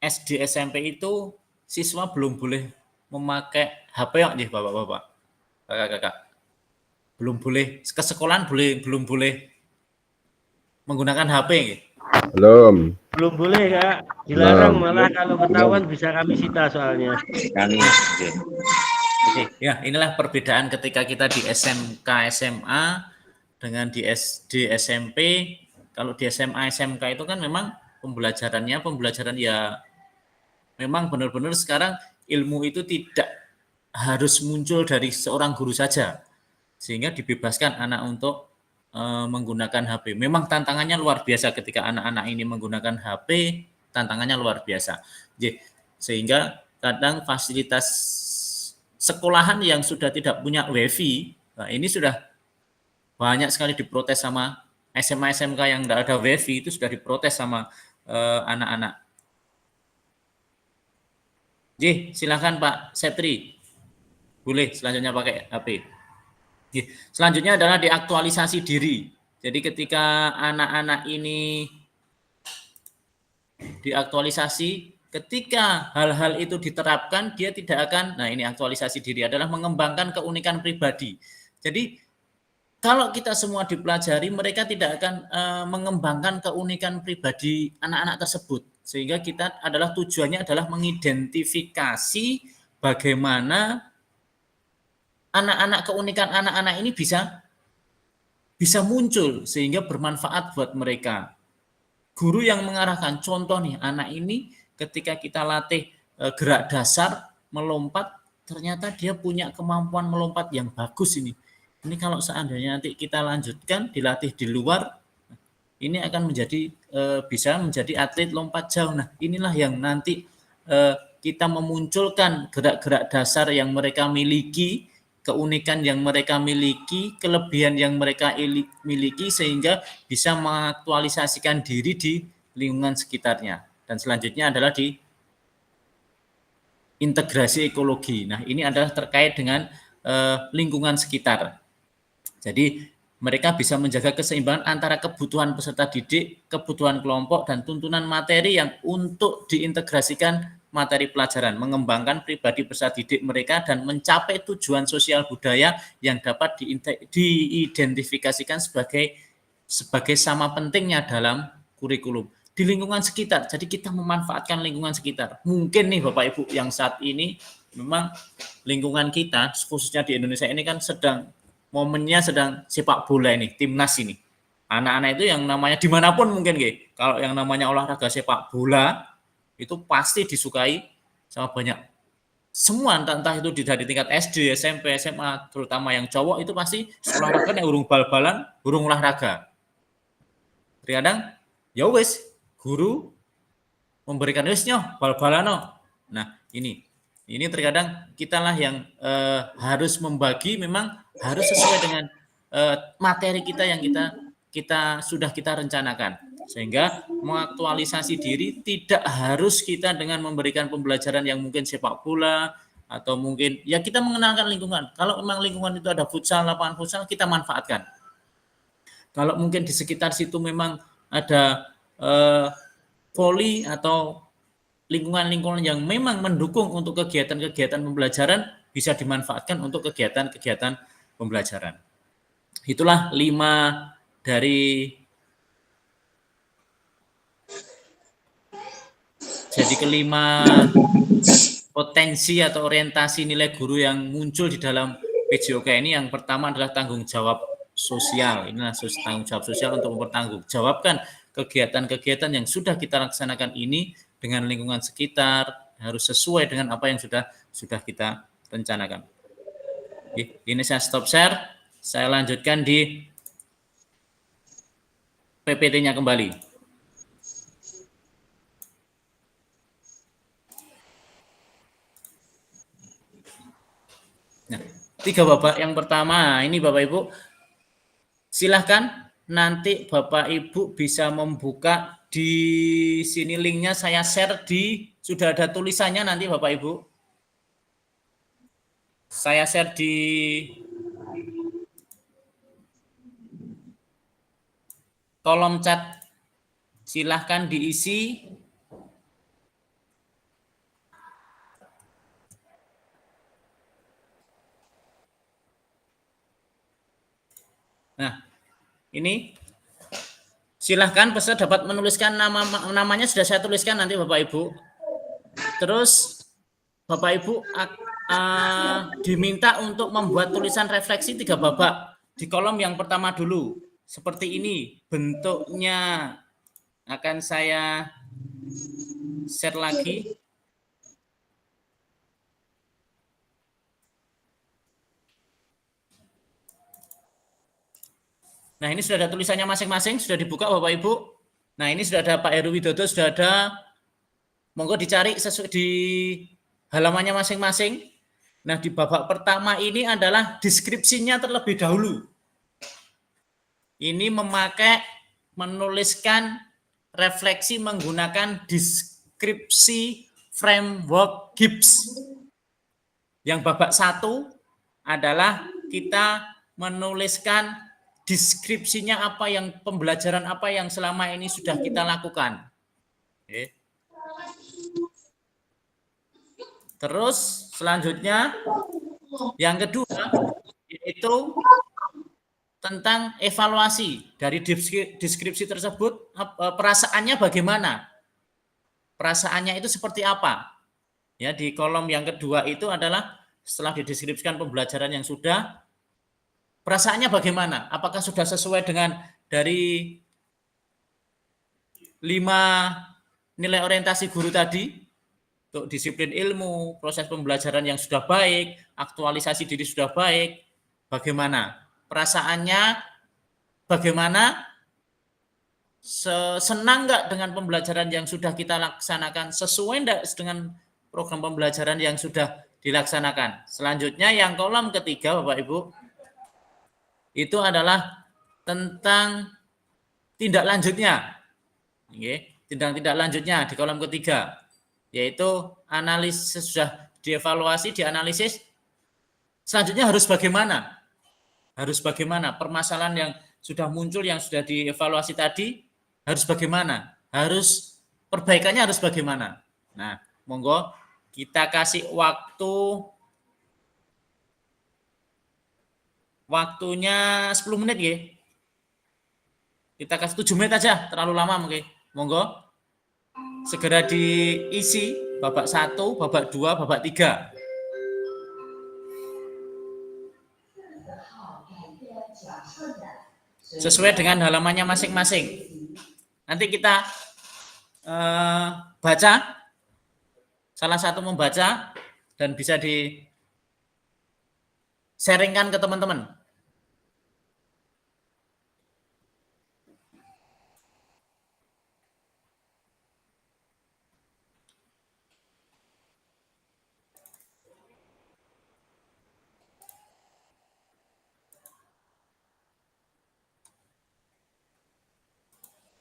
B: SD SMP itu siswa belum boleh memakai HP ya Bapak-bapak. Kakak-kakak. Belum boleh ke sekolahan belum boleh menggunakan HP gitu.
C: Belum boleh Kak, dilarang, malah kalau ketahuan bisa kami sita soalnya.
B: Ya inilah perbedaan ketika kita di SMK SMA dengan di SD SMP. Kalau di SMA SMK itu kan memang pembelajaran ya memang benar-benar sekarang ilmu itu tidak harus muncul dari seorang guru saja, sehingga dibebaskan anak untuk menggunakan HP. Memang tantangannya luar biasa ketika anak-anak ini menggunakan HP tantangannya luar biasa. Sehingga kadang fasilitas sekolahan yang sudah tidak punya WiFi, nah ini sudah banyak sekali diprotes sama SMA SMK yang tidak ada WiFi, itu sudah diprotes sama anak-anak. Silakan Pak Septri. Boleh selanjutnya pakai HP. Selanjutnya adalah diaktualisasi diri. Jadi ketika anak-anak ini diaktualisasi, ketika hal-hal itu diterapkan, dia tidak akan, nah ini aktualisasi diri adalah mengembangkan keunikan pribadi. Jadi kalau kita semua dipelajari, mereka tidak akan mengembangkan keunikan pribadi anak-anak tersebut. Sehingga kita adalah tujuannya adalah mengidentifikasi bagaimana keunikan anak-anak ini bisa muncul sehingga bermanfaat buat mereka. Guru yang mengarahkan, contoh nih, anak ini ketika kita latih gerak dasar melompat, ternyata dia punya kemampuan melompat yang bagus ini. Ini kalau seandainya nanti kita lanjutkan dilatih di luar, ini akan bisa menjadi atlet lompat jauh. Nah, inilah yang nanti kita memunculkan gerak-gerak dasar yang mereka miliki, keunikan yang mereka miliki, kelebihan yang mereka miliki, sehingga bisa mengaktualisasikan diri di lingkungan sekitarnya. Dan selanjutnya adalah di integrasi ekologi. Nah, ini adalah terkait dengan lingkungan sekitar. Jadi mereka bisa menjaga keseimbangan antara kebutuhan peserta didik, kebutuhan kelompok, dan tuntunan materi yang untuk diintegrasikan materi pelajaran, mengembangkan pribadi peserta didik mereka, dan mencapai tujuan sosial budaya yang dapat diidentifikasikan sebagai sama pentingnya dalam kurikulum. Di lingkungan sekitar, jadi kita memanfaatkan lingkungan sekitar. Mungkin nih Bapak Ibu yang saat ini memang lingkungan kita, khususnya di Indonesia ini kan momennya sedang sepak bola ini, timnas ini. Anak-anak itu yang namanya dimanapun mungkin, kalau yang namanya olahraga sepak bola, itu pasti disukai sama banyak. Semua entah itu dari tingkat SD, SMP, SMA, terutama yang cowok itu pasti olahraga yang urung bal-balan, urung olahraga. Terkadang ya wis, guru memberikan wesnya bal-balano. Nah, ini terkadang kitalah yang harus membagi, memang harus sesuai dengan materi kita yang sudah kita rencanakan. Sehingga mengaktualisasi diri tidak harus kita dengan memberikan pembelajaran yang mungkin sepak bola, atau mungkin ya kita mengenalkan lingkungan. Kalau memang lingkungan itu ada futsal, lapangan futsal, kita manfaatkan. Kalau mungkin di sekitar situ memang ada voli atau lingkungan-lingkungan yang memang mendukung untuk kegiatan-kegiatan pembelajaran, bisa dimanfaatkan untuk kegiatan-kegiatan pembelajaran. Itulah 5 dari jadi kelima potensi atau orientasi nilai guru yang muncul di dalam PJOK ini. Yang pertama adalah tanggung jawab sosial. Inilah tanggung jawab sosial untuk mempertanggungjawabkan kegiatan-kegiatan yang sudah kita laksanakan ini dengan lingkungan sekitar, harus sesuai dengan apa yang sudah kita rencanakan. Ini saya stop share, saya lanjutkan di PPT-nya kembali. Nah, 3 Bapak, yang pertama ini Bapak Ibu, silahkan nanti Bapak Ibu bisa membuka di sini, linknya saya share sudah ada tulisannya nanti Bapak Ibu. Saya share di kolom chat, silahkan diisi. Nah, ini silahkan peserta dapat menuliskan namanya, sudah saya tuliskan nanti Bapak Ibu. Terus Bapak Ibu diminta untuk membuat tulisan refleksi 3 babak di kolom yang pertama dulu. Seperti ini bentuknya, akan saya share lagi. Nah, ini sudah ada tulisannya masing-masing, sudah dibuka Bapak Ibu. Nah, ini sudah ada Pak Heru Widodo, sudah ada Monggo dicari sesuai di halamannya masing-masing. Nah, di babak pertama ini adalah deskripsinya terlebih dahulu. Ini menuliskan refleksi menggunakan deskripsi framework Gibbs. Yang babak 1 adalah kita menuliskan deskripsinya apa yang pembelajaran apa yang selama ini sudah kita lakukan. Oke. Terus selanjutnya yang kedua yaitu tentang evaluasi dari deskripsi tersebut, perasaannya bagaimana? Perasaannya itu seperti apa? Ya, di kolom yang kedua itu adalah setelah dideskripsikan pembelajaran yang sudah, perasaannya bagaimana? Apakah sudah sesuai dengan dari 5 nilai orientasi guru tadi? Untuk disiplin ilmu, proses pembelajaran yang sudah baik, aktualisasi diri sudah baik, bagaimana? Perasaannya bagaimana? Senang nggak dengan pembelajaran yang sudah kita laksanakan? Sesuai nggak dengan program pembelajaran yang sudah dilaksanakan? Selanjutnya yang kolom ketiga Bapak Ibu, itu adalah tentang tindak lanjutnya. Oke, tindak lanjutnya di kolom ketiga, yaitu analisis sudah dievaluasi, dianalisis. Selanjutnya harus bagaimana? Harus bagaimana? Permasalahan yang sudah muncul, yang sudah dievaluasi tadi, harus bagaimana? Harus perbaikannya harus bagaimana? Nah, monggo kita kasih waktunya 10 menit ya. Kita kasih 7 menit aja, terlalu lama mungkin. Monggo segera diisi babak 1, babak 2, babak 3. Sesuai dengan halamannya masing-masing. Nanti kita baca, salah satu membaca dan bisa di-sharingkan ke teman-teman.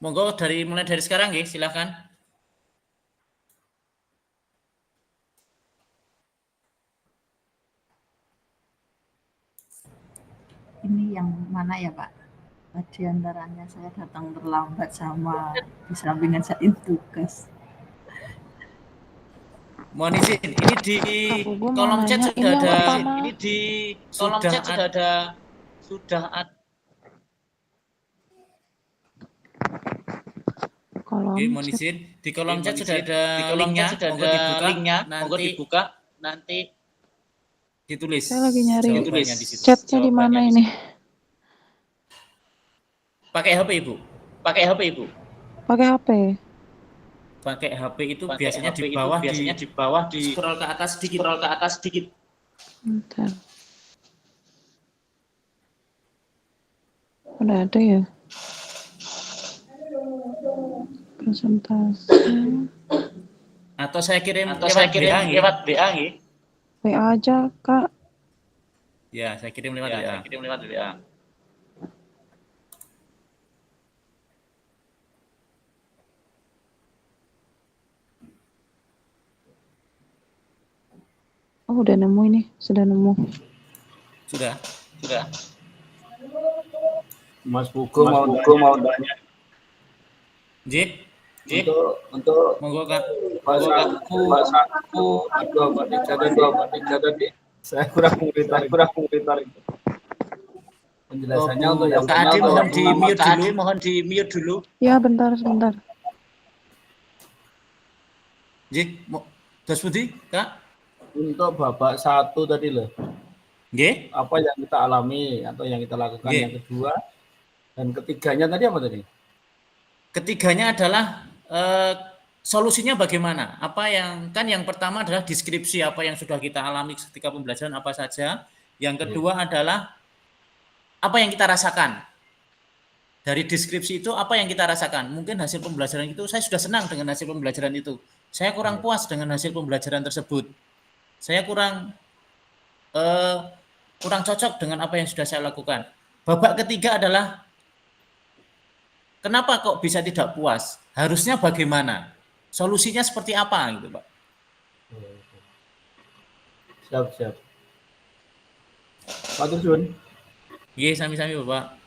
B: Monggo mulai dari sekarang ya, silakan.
G: Ini yang mana ya Pak? Di antaranya saya datang terlambat sama di samping ngerjain tugas.
B: Mohon izin, ini di kolom chat sudah ada. Ini di kolom chat sudah ada. Oke, mohon izin, di kolom chat sudah ada linknya, monggo dibuka, nanti ditulis.
E: Saya lagi nyari chatnya di mana ini?
B: Pakai HP Ibu. Pakai HP Ibu.
E: Pakai HP.
B: Pakai HP itu biasanya di bawah di scroll ke atas sedikit.
E: Bentar. Udah ada ya? Presentasi.
B: Atau saya kirim lewat WA nggih.
E: WA aja, Kak.
B: Ya, saya kirim lewat WA.
E: Oh, udah nemu ini, sudah nemu.
B: Sudah.
D: Mas Bugo mau tanya. Untuk
B: Monggo Kak.
D: Satu, dua, tiga tadi. Saya kurang mengitar itu. Penjelasannya untuk yang
B: tadi mohon di mute dulu.
E: Ya, bentar.
B: Nggih, Dos Budi, Kak.
D: Untuk babak 1 tadi loh.
B: Nggih.
D: Apa yang kita alami atau yang kita lakukan, yang kedua dan ketiganya tadi apa tadi?
B: Ketiganya adalah solusinya bagaimana? Yang pertama adalah deskripsi apa yang sudah kita alami ketika pembelajaran apa saja. Yang kedua adalah apa yang kita rasakan. Dari deskripsi itu apa yang kita rasakan? Mungkin hasil pembelajaran itu saya sudah senang dengan hasil pembelajaran itu. Saya kurang puas dengan hasil pembelajaran tersebut. Saya kurang cocok dengan apa yang sudah saya lakukan. Babak ketiga adalah kenapa kok bisa tidak puas? Harusnya bagaimana? Solusinya seperti apa gitu, Pak?
D: Siap. Pak Tursun.
B: Iya, sami-sami Bapak.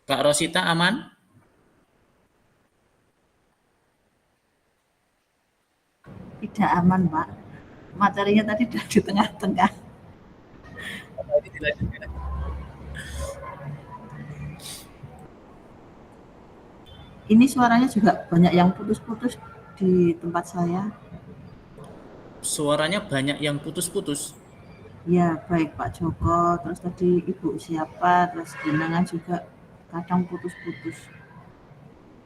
B: Kak Rosita aman?
G: Tidak aman, Pak. Materinya tadi sudah di tengah-tengah. Ini suaranya juga banyak yang putus-putus di tempat saya.
B: Suaranya banyak yang putus-putus.
G: Ya, baik Pak Joko, terus tadi Ibu siapa, terus Genangan juga kadang putus-putus.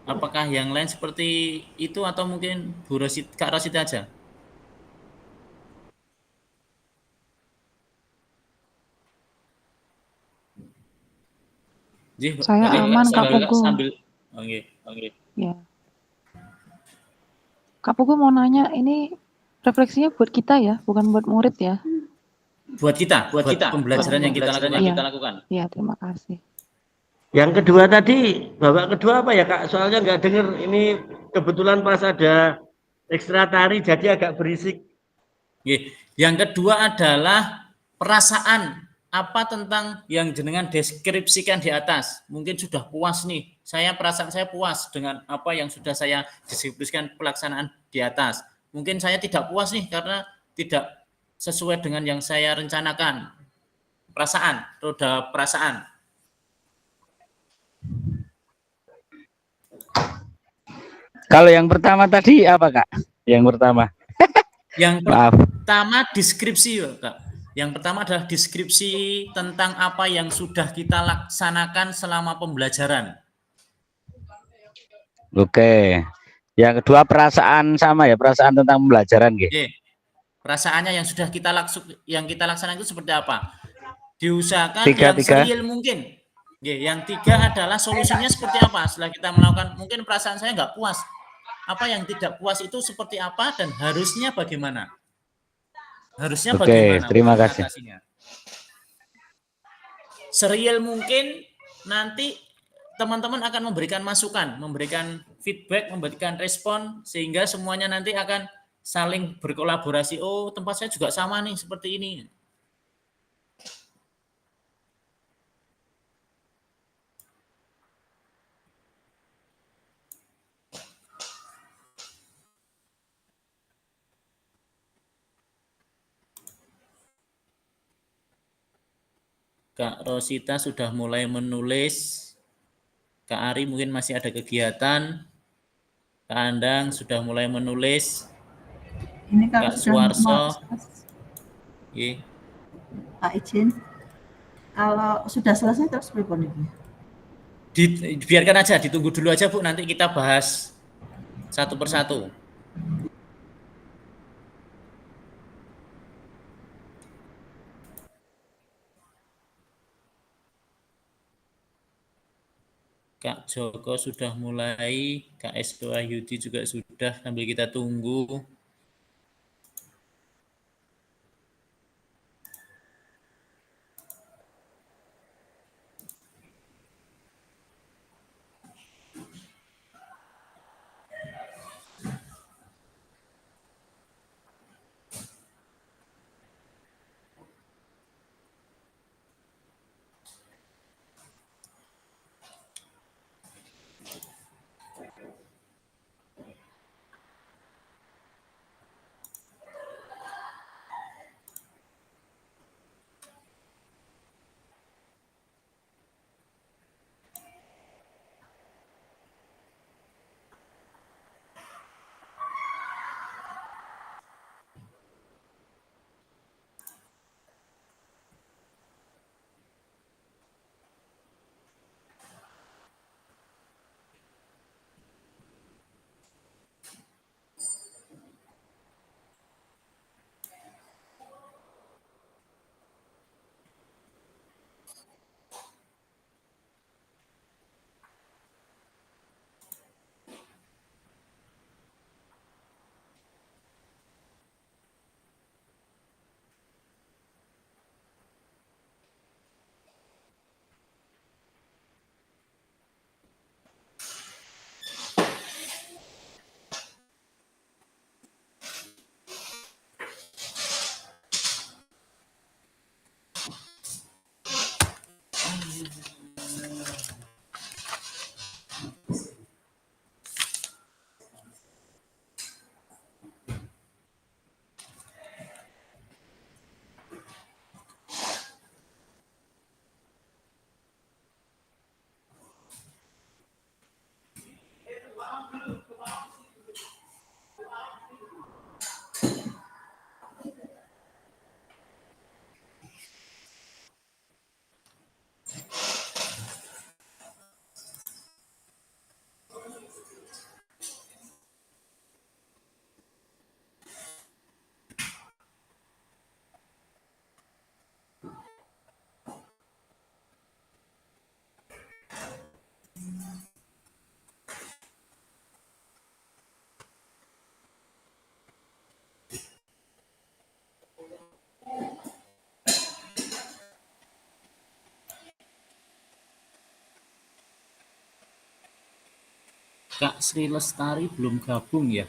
B: Apakah yang lain seperti itu atau mungkin Kak Rosita aja?
E: Saya aman, Kak Pugu.
B: Oke.
E: Ya. Kak Pugu mau nanya, ini refleksinya buat kita ya, bukan buat murid ya?
B: Buat kita, pembelajaran yang kita lakukan.
E: Iya, terima kasih.
C: Yang kedua tadi, babak kedua apa ya Kak? Soalnya nggak dengar, ini kebetulan pas ada ekstra tari jadi agak berisik.
B: Yang kedua adalah perasaan apa tentang yang jenengan deskripsikan di atas. Mungkin sudah puas nih, perasaan saya puas dengan apa yang sudah saya deskripsikan pelaksanaan di atas. Mungkin saya tidak puas nih karena tidak sesuai dengan yang saya rencanakan. Roda perasaan.
H: Kalau yang pertama tadi apa Kak? Yang pertama
B: deskripsi Kak. Yang pertama adalah deskripsi tentang apa yang sudah kita laksanakan selama pembelajaran.
H: Oke. Yang kedua perasaan sama ya, perasaan tentang pembelajaran gitu.
B: Perasaannya yang sudah kita laksanakan itu seperti apa? Diusahakan yang serial mungkin. Yang tiga adalah solusinya seperti apa setelah kita melakukan. Mungkin perasaan saya nggak puas. Apa yang tidak puas itu seperti apa dan harusnya bagaimana?
H: Oke, terima kasih.
B: Serial mungkin nanti teman-teman akan memberikan masukan, memberikan feedback, memberikan respon sehingga semuanya nanti akan saling berkolaborasi. Oh, tempat saya juga sama nih seperti ini. Kak Rosita sudah mulai menulis. Kak Ari mungkin masih ada kegiatan. Kak Andang sudah mulai menulis.
G: Ini
B: Kak Suwarso.
G: Pak izin. Kalau sudah selesai terus berapa nih?
B: Biarkan aja, ditunggu dulu aja Bu, nanti kita bahas satu persatu. Kak Joko sudah mulai, Kak Esto Yudi juga sudah, sambil kita tunggu. Kak Sri Lestari belum gabung ya?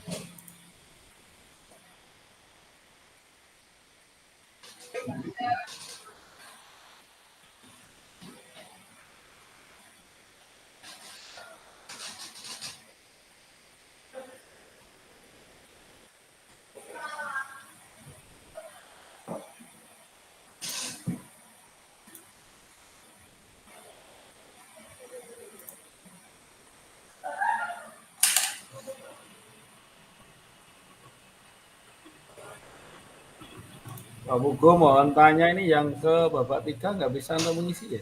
D: Pak Pugo mohon tanya ini yang ke babak 3 nggak bisa untuk mengisi ya?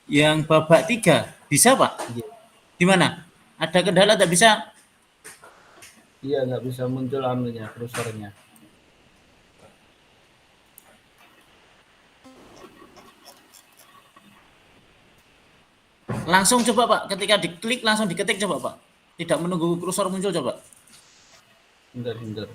B: Yang babak 3 bisa Pak?
D: Iya.
B: Di mana? Ada kendala tak bisa?
D: Iya, nggak bisa muncul anunya, kursornya.
B: Langsung coba Pak, ketika diklik langsung diketik coba Pak. Tidak menunggu kursor muncul coba.
D: Bentar.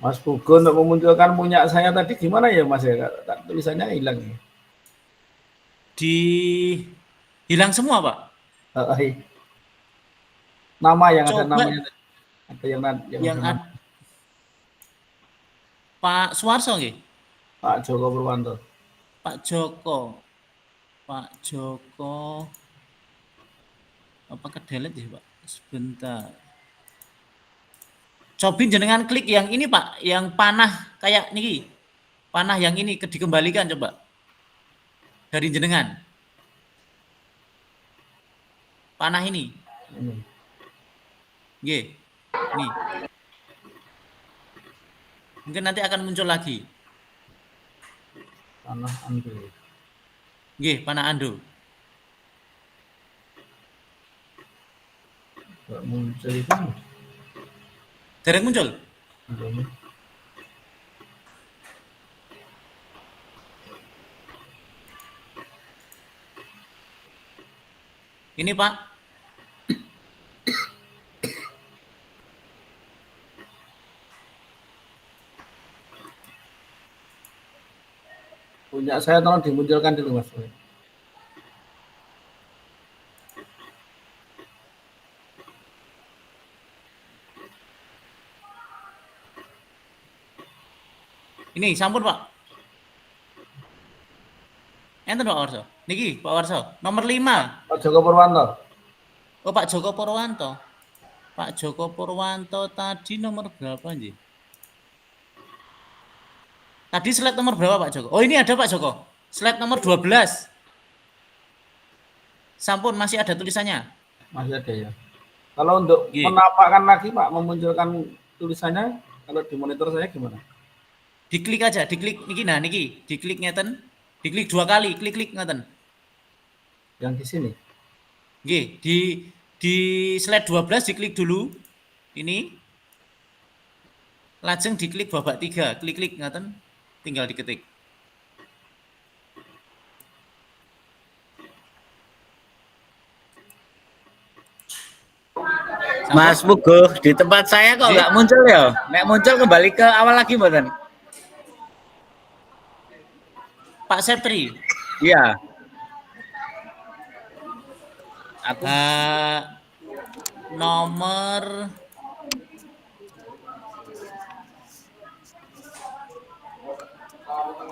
D: Mas Pugo untuk memunculkan punya saya tadi gimana ya Mas ya? Tulisannya hilang ya.
B: Hilang semua Pak.
D: Nama yang
B: Coba,
D: ada namanya ada yang
B: ada Pak Suwarso nggih?
D: Pak Joko Purwanto.
B: Pak Joko. Apa kedelete ya Pak? Sebentar. Cobi jenengan klik yang ini Pak, yang panah kayak niki. Panah yang ini dikembalikan coba. Dari jenengan. Panah ini. Nggih. Ini. Mungkin nanti akan muncul lagi.
D: Panah Ando.
B: Nggih, panah Ando.
D: Enggak muncul itu.
B: Dereng muncul? Ini Pak.
D: Punya saya tolong dimunculkan dulu Mas.
B: Ini sampun Pak. Enten Pak Warso. Niki Pak Warso, nomor 5.
D: Pak Joko Purwanto.
B: Oh Pak Joko Purwanto. Pak Joko Purwanto tadi nomor berapa nggih? Tadi slide nomor berapa Pak Joko? Oh ini ada Pak Joko. Slide nomor 12. Sampun masih ada tulisannya.
D: Masih ada ya. Kalau untuk menampakkan lagi Pak, memunculkan tulisannya, kalau di monitor saya gimana?
B: Diklik aja, diklik niki nah niki, diklik ngeten, diklik 2 kali, klik ngeten.
D: Yang di sini.
B: Nggih, di slide 12 diklik dulu. Ini. Lajeng diklik babak 3, klik ngeten, tinggal diketik.
H: Mas Pugo, di tempat saya kok nggak muncul ya? Nek muncul kembali ke awal lagi mboten?
B: Pak Septri.
H: Iya.
A: Aku
B: nomor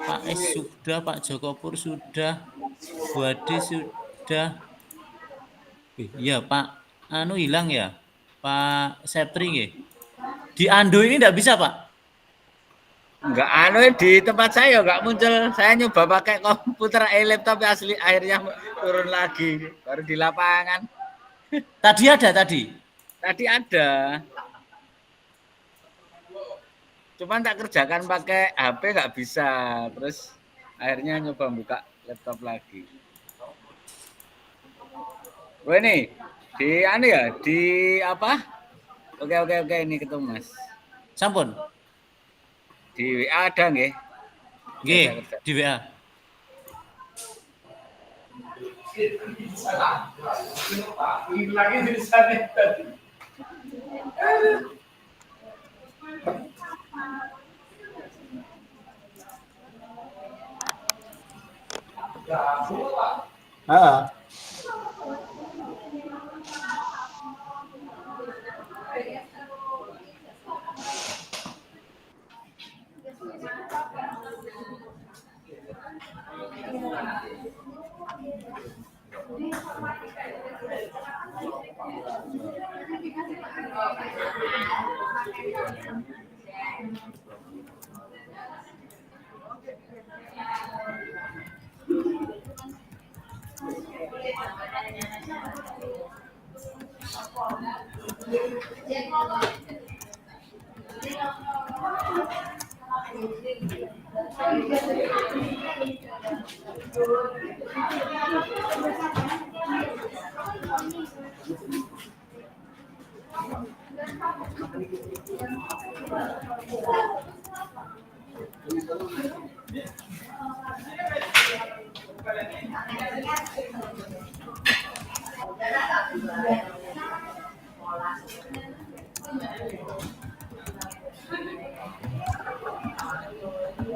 B: Pak S sudah, Pak Jokopur sudah, Bu Ade sudah. Iya Pak, anu hilang ya, Pak Septri nggih. Di Ando ini enggak bisa Pak?
H: Enggak, anu di tempat saya enggak muncul. Saya nyoba pakai komputer laptop asli, akhirnya turun lagi. Baru di lapangan.
B: Tadi ada tadi.
H: Tadi ada. Cuman tak kerjakan pakai HP nggak bisa. Terus akhirnya nyoba buka laptop lagi. Wah ini di anu ya, di apa? Oke ini ketemu Mas.
B: Sampun.
H: Di WA ada nggih?
B: Nggih, di WA.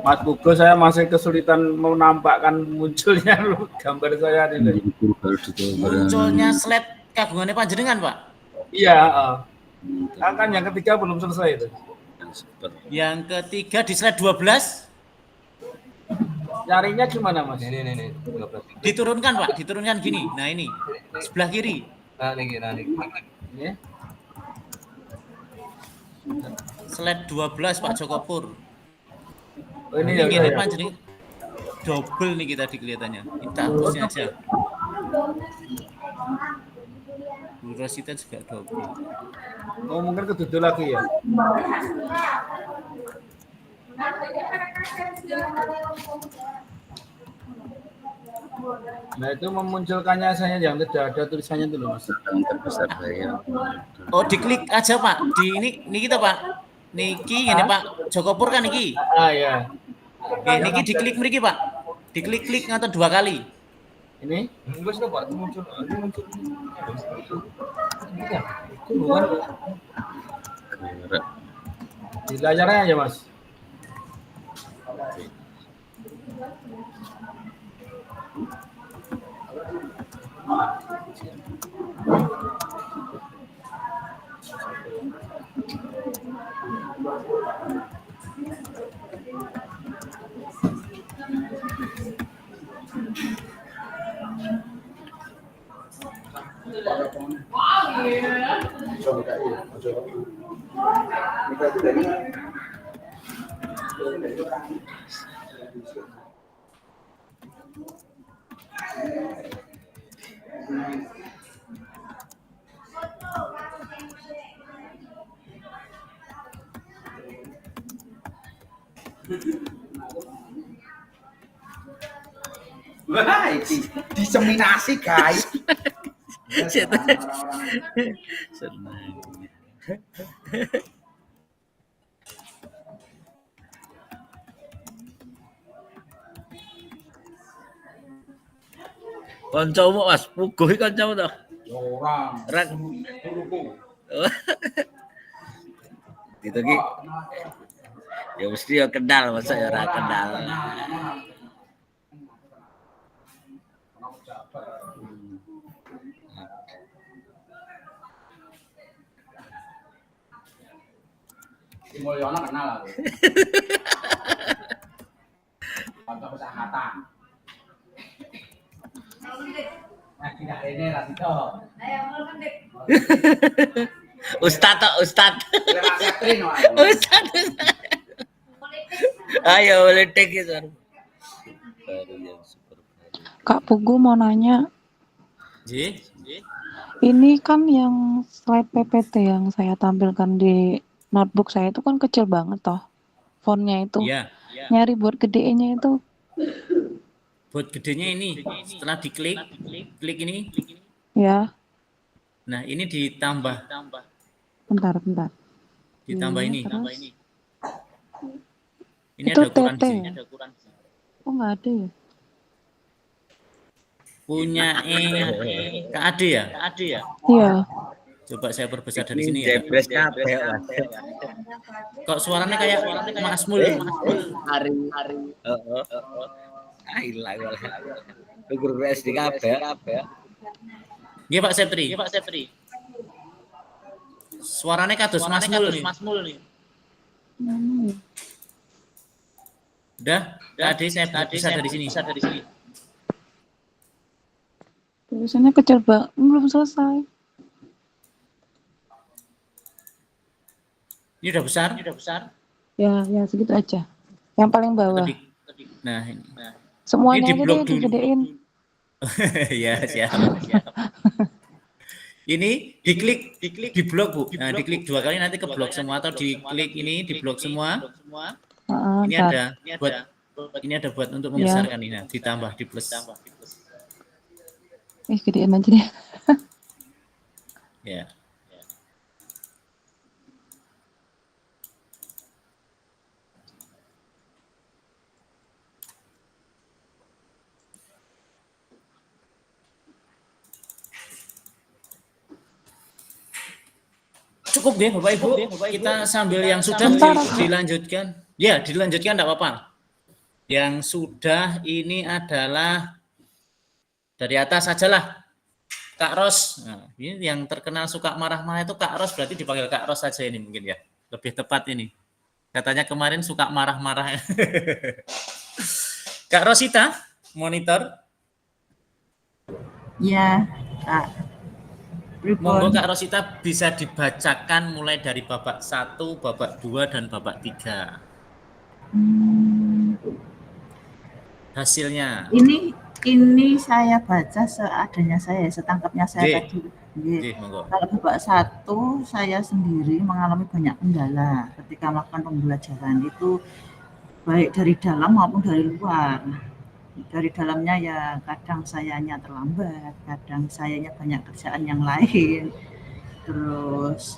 D: Mas Pugo, saya masih kesulitan menampakkan munculnya gambar saya ini.
B: Munculnya slide kagungannya panjenengan, Pak?
D: Iya, kan yang ketiga belum selesai itu.
B: Yang ketiga di slide 12.
D: Nyarinya gimana, Mas?
I: Ini.
B: Diturunkan, Pak, diturunkan gini. Nah, ini. Sebelah kiri.
I: Nah, ini.
D: Ini.
B: Slide 12 Pak Jokopur.
D: Oh, ini ya.
B: Panjenengan double nih kita kelihatannya. Kita hapusnya aja. Bu Rosita juga double.
D: Oh, mungkin keduduk lagi ya. Nah, itu memunculkannya saya yang tidak ada tulisannya itu loh, Mas.
A: Terbesar saya.
B: Oh, diklik aja Pak. Di ini kita Pak. Niki ini Pak Jokopur kan niki.
D: Ah ya.
B: Oke, niki diklik mriki Pak. Diklik-klik ngaten 2 kali.
D: Ini?
I: Enggak sudah Pak, muncul.
D: Itu bukan di layarnya aja, Mas.
I: Wah, ini diseminasi guys.
A: Senang. Kancamu Mas, Pugo iki kancamu to? Orang. Itu ki. Ya mesti ya kenal, masa ya ora kenal.
I: Si Mulyono kenal aku. Kanca pesahatan. Nah, tidak ini Rasito.
H: Ustad.
I: Terima Catherine.
H: Ustad. Ayo politik itu. Baru yang super baru.
E: Kak Pugu mau nanya,
B: Ji?
E: ini kan yang slide PPT yang saya tampilkan di notebook saya itu kan kecil banget toh, fontnya itu.
B: Iya.
E: Nyari buat gedeinnya itu,
B: Buat gedenya ini, setelah diklik, klik ini.
E: ya.
B: Nah, ini ditambah
E: Bentar.
B: ini.
E: Terus?
B: Ini
E: Itu
B: ada ukuran
E: TT.
B: Ji.
E: Oh nggak ada ya?
B: Punya Kak Ade ya?
E: Iya.
B: Coba saya perbesar dari sini ya.
H: Jebres kabeh, Mas.
B: Kok suaranya kayak Mas Mul.
H: Hari. Heeh. Ah, ilang wae. Guru SD kabeh.
B: Nggih Pak Septri. Suaranya kados Mas Mul nih.
E: Hmm.
B: Udah, Kak Ade saya perbesar dari sini.
E: Tulisannya kecil banget, belum selesai.
B: Ini udah besar?
E: Ya segitu aja. Yang paling bawah.
B: Nah, ini.
E: Semuanya
B: Ini
E: aja
B: di-blok
E: deh
B: dulu.
E: digedein.
B: Ya, siap. Ini diklik di blok Bu. Nah, diklik 2 kali nanti ke blok semua atau diklik ini di blok semua. Ini
E: Ntar.
B: ada buat untuk membesarkan ini. Nah, ditambah di plus.
E: Gedein aja deh.
B: Ya. Cukup deh Bapak Ibu, kita sambil yang sudah dilanjutkan. Ya, dilanjutkan enggak apa-apa. Yang sudah ini adalah dari atas sajalah. Kak Ros. Nah, ini yang terkenal suka marah-marah itu Kak Ros, berarti dipanggil Kak Ros saja ini mungkin ya. Lebih tepat ini. Katanya kemarin suka marah-marah. Kak Rosita, monitor.
G: Ya, Kak.
B: Monggo Kak Rosita bisa dibacakan mulai dari babak 1, babak 2, dan babak 3. Hasilnya.
G: Ini saya baca seadanya saya, setangkapnya saya tadi. Kalau babak 1 saya sendiri mengalami banyak kendala ketika melakukan pembelajaran itu, baik dari dalam maupun dari luar. Dari dalamnya ya kadang sayanya terlambat, kadang sayanya banyak kerjaan yang lain. Terus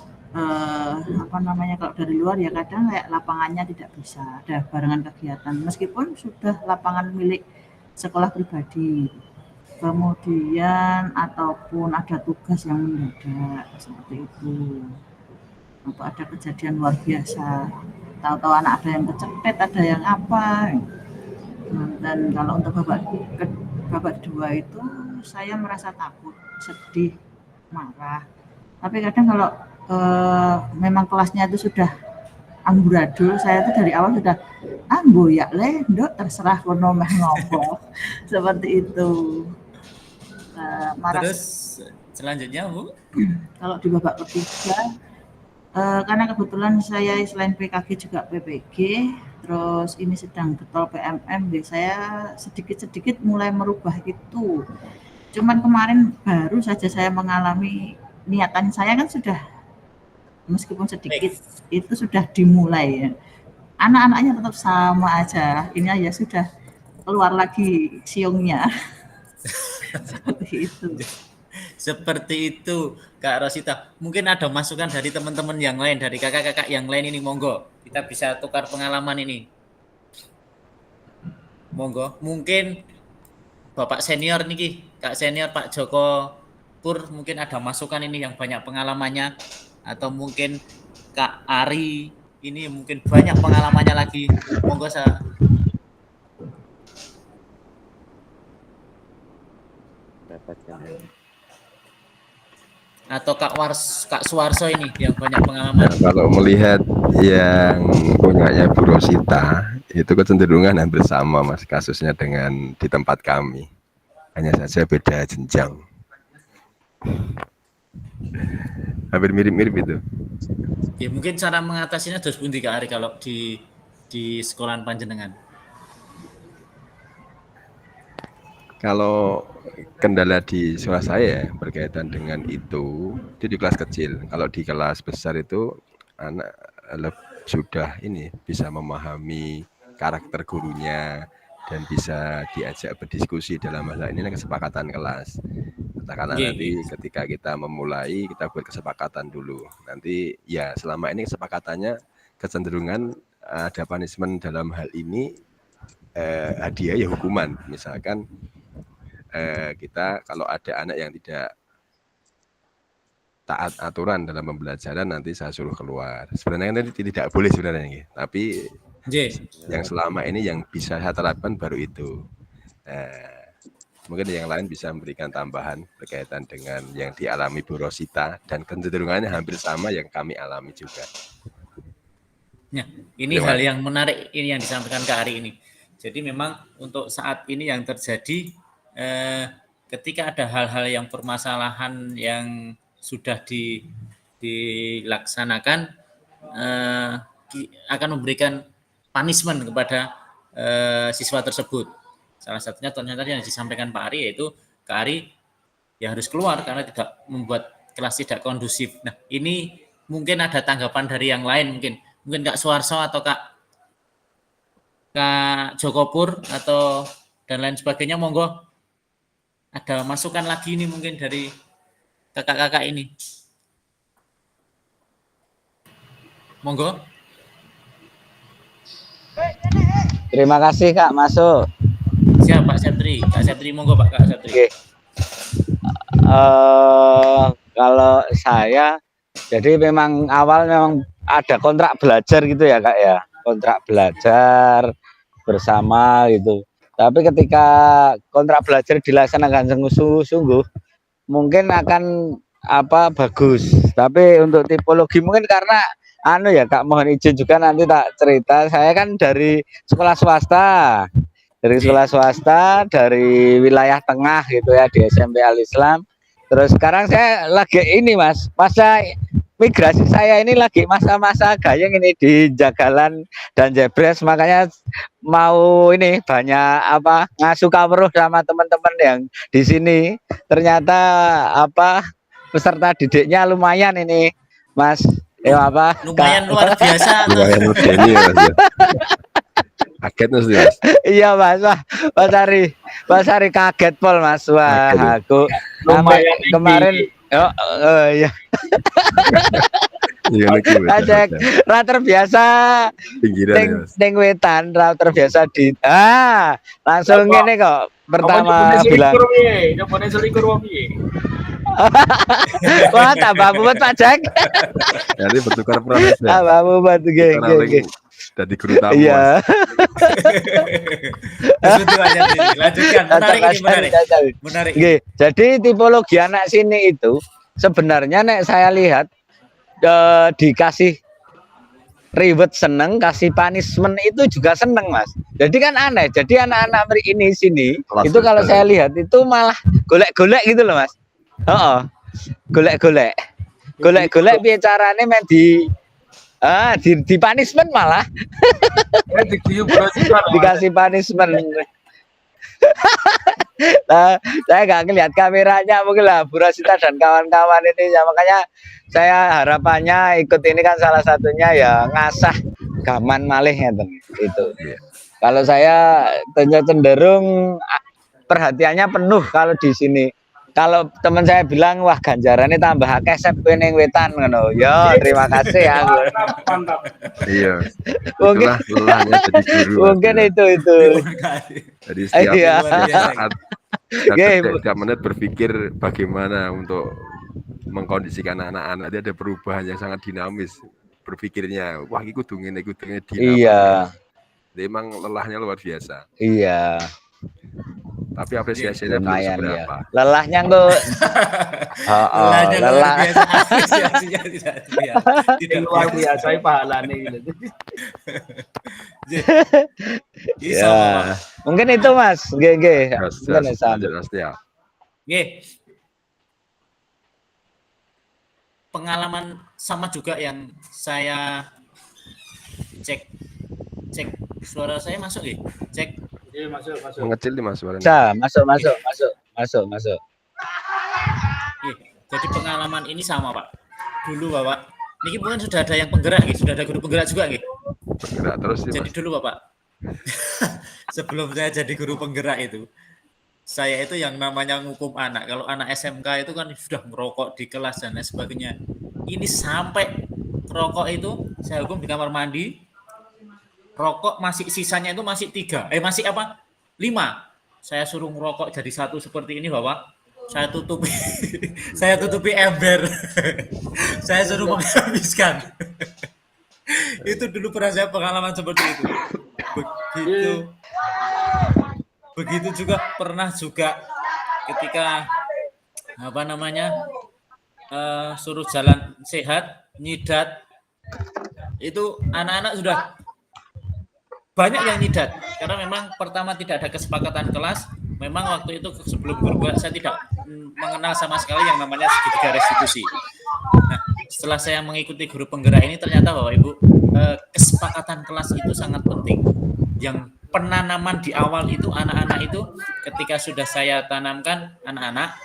G: kalau dari luar ya kadang kayak lapangannya tidak bisa ada barengan kegiatan meskipun sudah lapangan milik sekolah pribadi. Kemudian ataupun ada tugas yang mendadak seperti itu. Atau ada kejadian luar biasa. Tahu-tahu anak ada yang kecetet, ada yang apa. Dan kalau untuk babak 2 itu saya merasa takut, sedih, marah. Tapi kadang kalau memang kelasnya itu sudah amburadul, saya itu dari awal sudah boyak le, nduk terserah kono meh ngopo. Seperti itu.
B: Terus selanjutnya Bu?
G: Kalau di babak ketiga, karena kebetulan saya selain PKG juga PPG, terus ini sedang getol PMM, saya sedikit-sedikit mulai merubah itu. Cuman kemarin baru saja saya mengalami, niatan saya kan sudah meskipun sedikit itu sudah dimulai ya. Anak-anaknya tetap sama aja, ini aja sudah keluar lagi siungnya.
B: Seperti itu Kak Rosita. Mungkin ada masukan dari teman-teman yang lain, dari kakak-kakak yang lain ini, monggo. Kita bisa tukar pengalaman ini. Monggo. Mungkin Bapak senior nih, Kak senior Pak Joko Pur, mungkin ada masukan ini yang banyak pengalamannya. Atau mungkin Kak Ari, ini mungkin banyak pengalamannya lagi. Monggo saya. Atau Kak Suwarso ini yang banyak pengalaman.
J: Kalau melihat yang punyanya Bu Rosita itu kecenderungan hampir sama Mas kasusnya dengan di tempat kami, hanya saja beda jenjang, hampir mirip-mirip itu.
B: Ya mungkin cara mengatasinya terus pundi Kak Ari kalau di sekolahan panjenengan.
J: Kalau kendala di sekolah saya berkaitan dengan itu di kelas kecil. Kalau di kelas besar itu anak sudah ini bisa memahami karakter gurunya dan bisa diajak berdiskusi dalam masalah ini kesepakatan kelas. Katakanlah nanti ketika kita memulai kita buat kesepakatan dulu. Nanti ya selama ini kesepakatannya kecenderungan ada punishment dalam hal ini hadiah ya hukuman. Misalkan kita kalau ada anak yang tidak taat aturan dalam pembelajaran nanti saya suruh keluar. Sebenarnya kan tidak boleh sebenarnya, tapi yang selama ini yang bisa saya terapkan baru itu. Mungkin yang lain bisa memberikan tambahan berkaitan dengan yang dialami Bu Rosita dan kecenderungannya hampir sama yang kami alami juga.
B: Ya, ini hal yang menarik ini yang disampaikan Kak Ari ini. Jadi memang untuk saat ini yang terjadi ketika ada hal-hal yang permasalahan yang sudah dilaksanakan akan memberikan punishment kepada siswa tersebut. Salah satunya ternyata yang disampaikan Pak Ari yaitu Kak Ari ya harus keluar karena tidak membuat kelas tidak kondusif. Nah ini mungkin ada tanggapan dari yang lain mungkin Kak Suarso atau Kak Joko Pur atau dan lain sebagainya, monggo ada masukan lagi ini mungkin dari kakak-kakak ini. Monggo.
K: Terima kasih Kak, masuk.
B: Siap Pak Septri. Kak Septri, monggo Pak Kak Septri.
K: Oke. Kalau saya, jadi memang awal memang ada kontrak belajar gitu ya Kak ya, kontrak belajar bersama gitu. Tapi ketika kontrak belajar dilaksanakan sungguh-sungguh, mungkin akan bagus. Tapi untuk tipologi mungkin karena ya Kak, mohon izin juga nanti tak cerita. Saya kan dari sekolah swasta, dari wilayah tengah gitu ya di SMP Al Islam. Terus sekarang saya lagi ini masa migrasi saya ini lagi masa-masa gayeng ini di Jagalan dan Jebres, makanya mau ini banyak ngasuh kawruh sama teman-teman yang di sini. Ternyata peserta didiknya lumayan ini Mas.
B: Lumayan luar biasa.
J: Lumayan modeni ya Mas. Kaget Mas.
K: Iya Mas, Mas Ari kaget pol Mas. Wah, aku kemarin iya. Ra terbiasa ning wetan, ra terbiasa langsung ngene kok pertama bilang.
D: Nyobone selikur wong piye?
K: Wah, tambah mumet Pak Jack.
J: Jadi bertukar peran.
K: Tambah mumet nggih.
J: Dari guru tamu.
K: Iya.
B: Lanjutkan. Menarik.
K: Jadi tipologi anak sini itu sebenarnya saya lihat dikasih reward seneng, kasih punishment itu juga seneng Mas. Jadi kan aneh. Jadi anak-anak ini sini itu kalau saya lihat itu malah golek-golek gitu loh Mas. Golek-golek piye carane men di punishment malah. Dikasih punishment. Nah, saya nggak ngelihat kameranya mungkin lah Bu Rosita dan kawan-kawan ini ya, makanya saya harapannya ikut ini kan salah satunya ya ngasah gaman malih itu. Kalau saya cenderung perhatiannya penuh kalau di sini. Kalau teman saya bilang wah ganjarannya tambah akeh sep ning wetan ngono. Ya, terima kasih ya.
J: Iya. Mungkin lelahnya jadi guru.
K: Mungkin itu.
J: Jadi setiap saat setiap menit berpikir bagaimana untuk mengkondisikan anak-anak. Dia ada perubahan yang sangat dinamis berpikirnya. Wah, iku dungene dinamis.
K: Iya.
J: Dia emang lelahnya luar biasa.
K: Iya.
J: Tapi apresiasinya belum seberapa.
K: Ya. Lelahnya kok Lelahnya
B: luar biasa, apresiasinya tidak
D: luar biasa pahalane gitu.
B: Bisa,
K: Ya,
B: Bapak.
K: mungkin itu Mas. GG. Mungkin
J: Jas,
K: Sam.
J: lanjut, Mas Tia.
B: Nggih. Pengalaman sama juga yang saya cek suara saya masuk nggih? Cek.
D: Iya, masuk.
J: Mengecil nih Mas suaranya.
K: Bisa, masuk.
B: Nggih. Jadi pengalaman ini sama, Pak. Dulu, Bapak. Niki mungkin sudah ada yang penggerak nggih, sudah ada guru penggerak juga nggih.
J: Bergerak terus nih
B: Jadi
J: Mas.
B: dulu, Bapak. Sebelum saya jadi guru penggerak itu, saya itu yang namanya ngukum anak. Kalau anak SMK itu kan sudah merokok di kelas dan lain sebagainya. Ini sampai rokok itu saya hukum di kamar mandi. Rokok masih sisanya itu masih 5. Saya suruh ngerokok jadi satu seperti ini, Bapak. Saya tutupi ember. Saya suruh menghabiskan. Itu dulu pernah saya pengalaman seperti itu. Begitu juga pernah juga ketika suruh jalan sehat, nyidat, itu anak-anak sudah banyak yang nyidat karena memang pertama tidak ada kesepakatan kelas. Memang waktu itu sebelum berbuat saya tidak mengenal sama sekali yang namanya segitiga restitusi. Nah, setelah saya mengikuti guru penggerak ini ternyata Bapak Ibu, kesepakatan kelas itu sangat penting. Yang penanaman di awal itu anak-anak itu ketika sudah saya tanamkan anak-anak,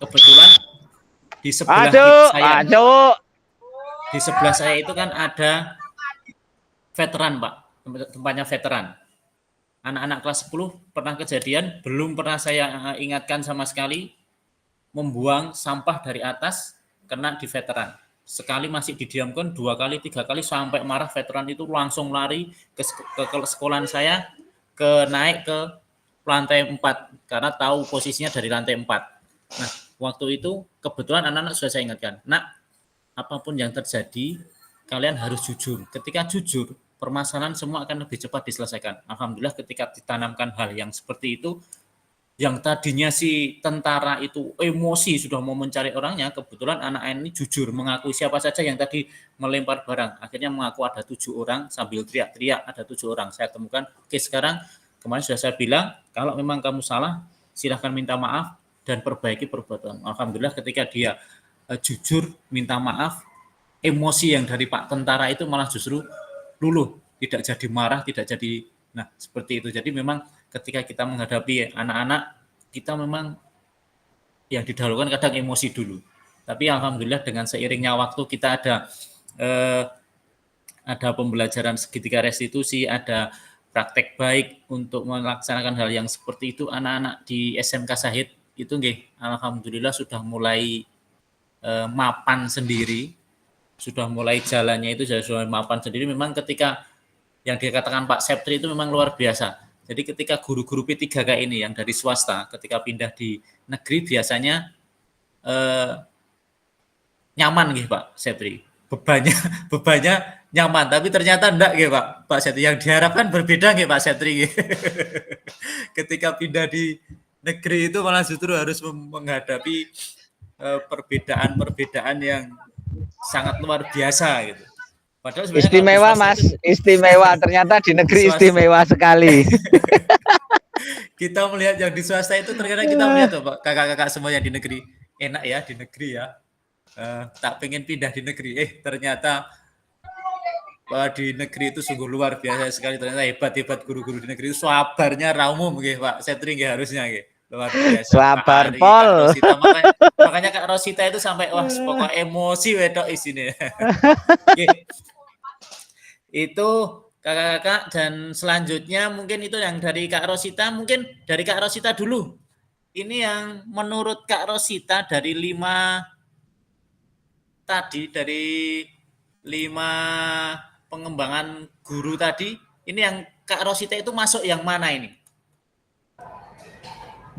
B: kebetulan di sebelah di sebelah saya itu kan ada veteran, Pak, tempatnya veteran. Anak-anak kelas 10 pernah kejadian, belum pernah saya ingatkan sama sekali, membuang sampah dari atas kena di veteran. Sekali masih didiamkan, 2 kali, 3 kali sampai marah, veteran itu langsung lari ke sekolahan saya, naik ke lantai 4 karena tahu posisinya dari lantai 4. Nah, waktu itu kebetulan anak-anak sudah saya ingatkan, nak, apapun yang terjadi kalian harus jujur. Ketika jujur, permasalahan semua akan lebih cepat diselesaikan. Alhamdulillah ketika ditanamkan hal yang seperti itu, yang tadinya si tentara itu emosi sudah mau mencari orangnya, kebetulan anak ini jujur mengakui siapa saja yang tadi melempar barang. Akhirnya mengaku ada 7 orang sambil teriak-teriak ada 7 orang. Saya temukan, oke, sekarang kemarin sudah saya bilang, kalau memang kamu salah, silahkan minta maaf dan perbaiki perbuatan. Alhamdulillah ketika dia jujur minta maaf, emosi yang dari Pak tentara itu malah justru luluh, tidak jadi marah, tidak jadi, nah seperti itu. Jadi memang ketika kita menghadapi anak-anak, kita memang yang didahulukan kadang emosi dulu. Tapi alhamdulillah dengan seiringnya waktu kita ada pembelajaran segitiga restitusi, ada praktek baik untuk melaksanakan hal yang seperti itu. Anak-anak di SMK Syahid itu alhamdulillah sudah mulai mapan sendiri, sudah mulai jalannya itu sudah mapan sendiri. Memang ketika yang dikatakan Pak Septri itu memang luar biasa. Jadi ketika guru-guru P3K ini yang dari swasta ketika pindah di negeri biasanya nyaman Pak Septri. Bebannya nyaman, tapi ternyata enggak Pak Septri. Yang diharapkan berbeda Pak Septri. Ketika pindah di negeri itu malah justru harus menghadapi perbedaan-perbedaan yang sangat luar biasa gitu. Padahal
K: istimewa Mas, istimewa. Ternyata di negeri istimewa sekali.
B: Kita melihat yang di swasta itu ternyata kita melihat Pak, kakak-kakak semua yang di negeri enak ya di negeri ya. Tak pengen pindah di negeri. Ternyata di negeri itu sungguh luar biasa sekali. Ternyata hebat guru-guru di negeri itu sabarnya raumum Pak Setri harusnya luar biasa.
K: Sabar pol.
B: Makanya Kak Rosita itu sampai wah pokok emosi wedok isine. Itu kakak-kakak, dan selanjutnya mungkin itu yang dari Kak Rosita. Mungkin dari Kak Rosita dulu. Ini yang menurut Kak Rosita dari 5 pengembangan guru tadi, ini yang Kak Rosita itu masuk yang mana ini?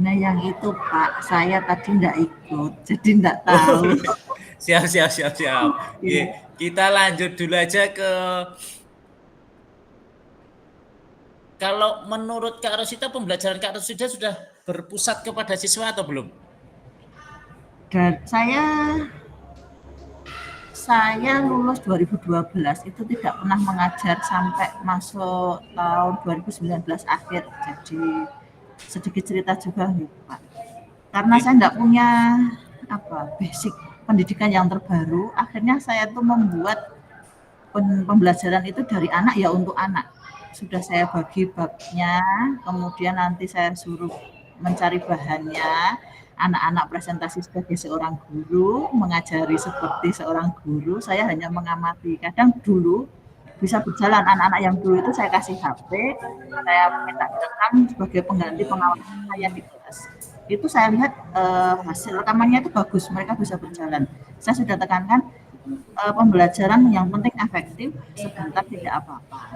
G: Nah yang itu Pak, saya tadi enggak ikut, jadi enggak tahu.
B: Siap. Kita lanjut dulu aja ke, kalau menurut Kak Rosita, pembelajaran Kak Rosita sudah berpusat kepada siswa atau belum?
G: Dan saya lulus 2012 itu tidak pernah mengajar sampai masuk tahun 2019 akhir. Jadi sedikit cerita juga gitu Pak. Karena saya enggak punya basic pendidikan yang terbaru, akhirnya saya tuh membuat pembelajaran itu dari anak ya untuk anak. Sudah saya bagi babnya, kemudian nanti saya suruh mencari bahannya, anak-anak presentasi sebagai seorang guru, mengajari seperti seorang guru, saya hanya mengamati. Kadang dulu bisa berjalan, anak-anak yang dulu itu saya kasih HP, saya minta direkam sebagai pengganti pengawasan saya di kelas. Itu saya lihat hasil rekamannya itu bagus, mereka bisa berjalan. Saya sudah tekankan pembelajaran yang penting efektif, sebentar tidak apa-apa.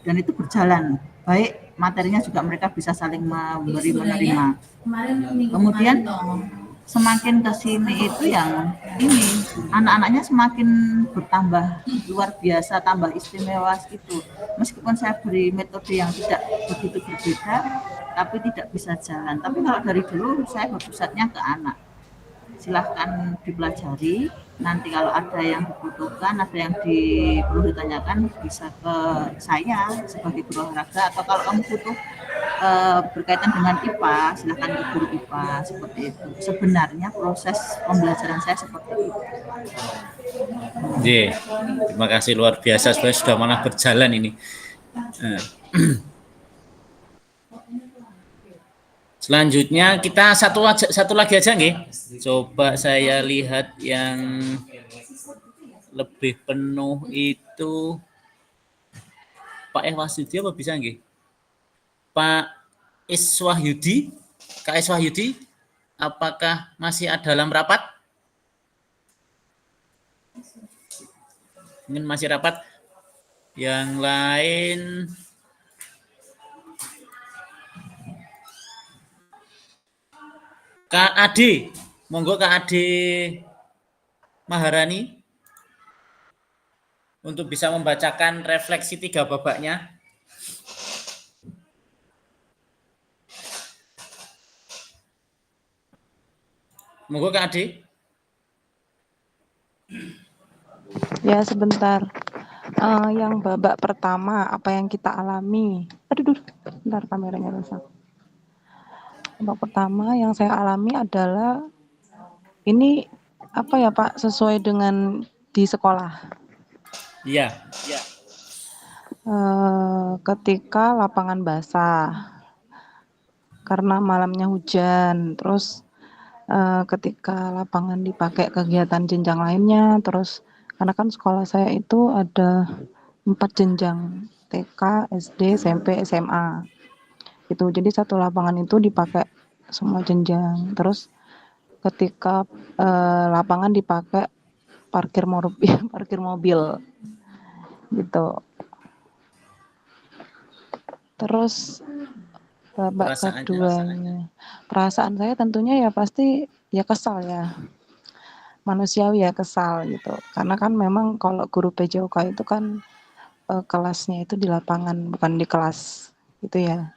G: Dan itu berjalan baik, materinya juga mereka bisa saling memberi menerima. Kemudian semakin ke sini itu yang ini anak-anaknya semakin bertambah luar biasa, tambah istimewa itu. Meskipun saya beri metode yang tidak begitu berbeda, tapi tidak bisa jalan. Tapi kalau dari dulu saya berpusatnya ke anak. Silahkan dipelajari, nanti kalau ada yang dibutuhkan, ada yang perlu ditanyakan bisa ke saya sebagai guru olahraga, atau kalau kamu butuh berkaitan dengan IPA, silahkan ke guru IPA, seperti itu. Sebenarnya proses pembelajaran saya seperti itu.
B: Terima kasih luar biasa, sebenarnya sudah malah berjalan ini. Selanjutnya kita satu lagi aja nggih. Coba saya lihat yang lebih penuh itu Pak Wahyudi apa bisa nggih? Pak Iswahyudi, Kak Iswahyudi, apakah masih ada dalam rapat? Mungkin masih rapat. Yang lain Kak Ade, monggo Kak Ade Maharani untuk bisa membacakan refleksi 3 babaknya. Monggo Kak Ade.
E: Ya sebentar. Yang babak pertama apa yang kita alami? Aduh, bentar kameranya rusak. Babak pertama yang saya alami adalah ini apa ya Pak, sesuai dengan di sekolah.
B: Iya.
E: Ketika lapangan basah karena malamnya hujan, terus ketika lapangan dipakai kegiatan jenjang lainnya, terus karena kan sekolah saya itu ada 4 jenjang, TK, SD, SMP, SMA. Gitu. Jadi satu lapangan itu dipakai semua jenjang. Terus ketika lapangan dipakai parkir mobil gitu. Terus babak keduanya, perasaan saya tentunya ya pasti ya kesal ya, manusiawi ya kesal gitu. Karena kan memang kalau guru PJOK itu kan kelasnya itu di lapangan bukan di kelas gitu ya.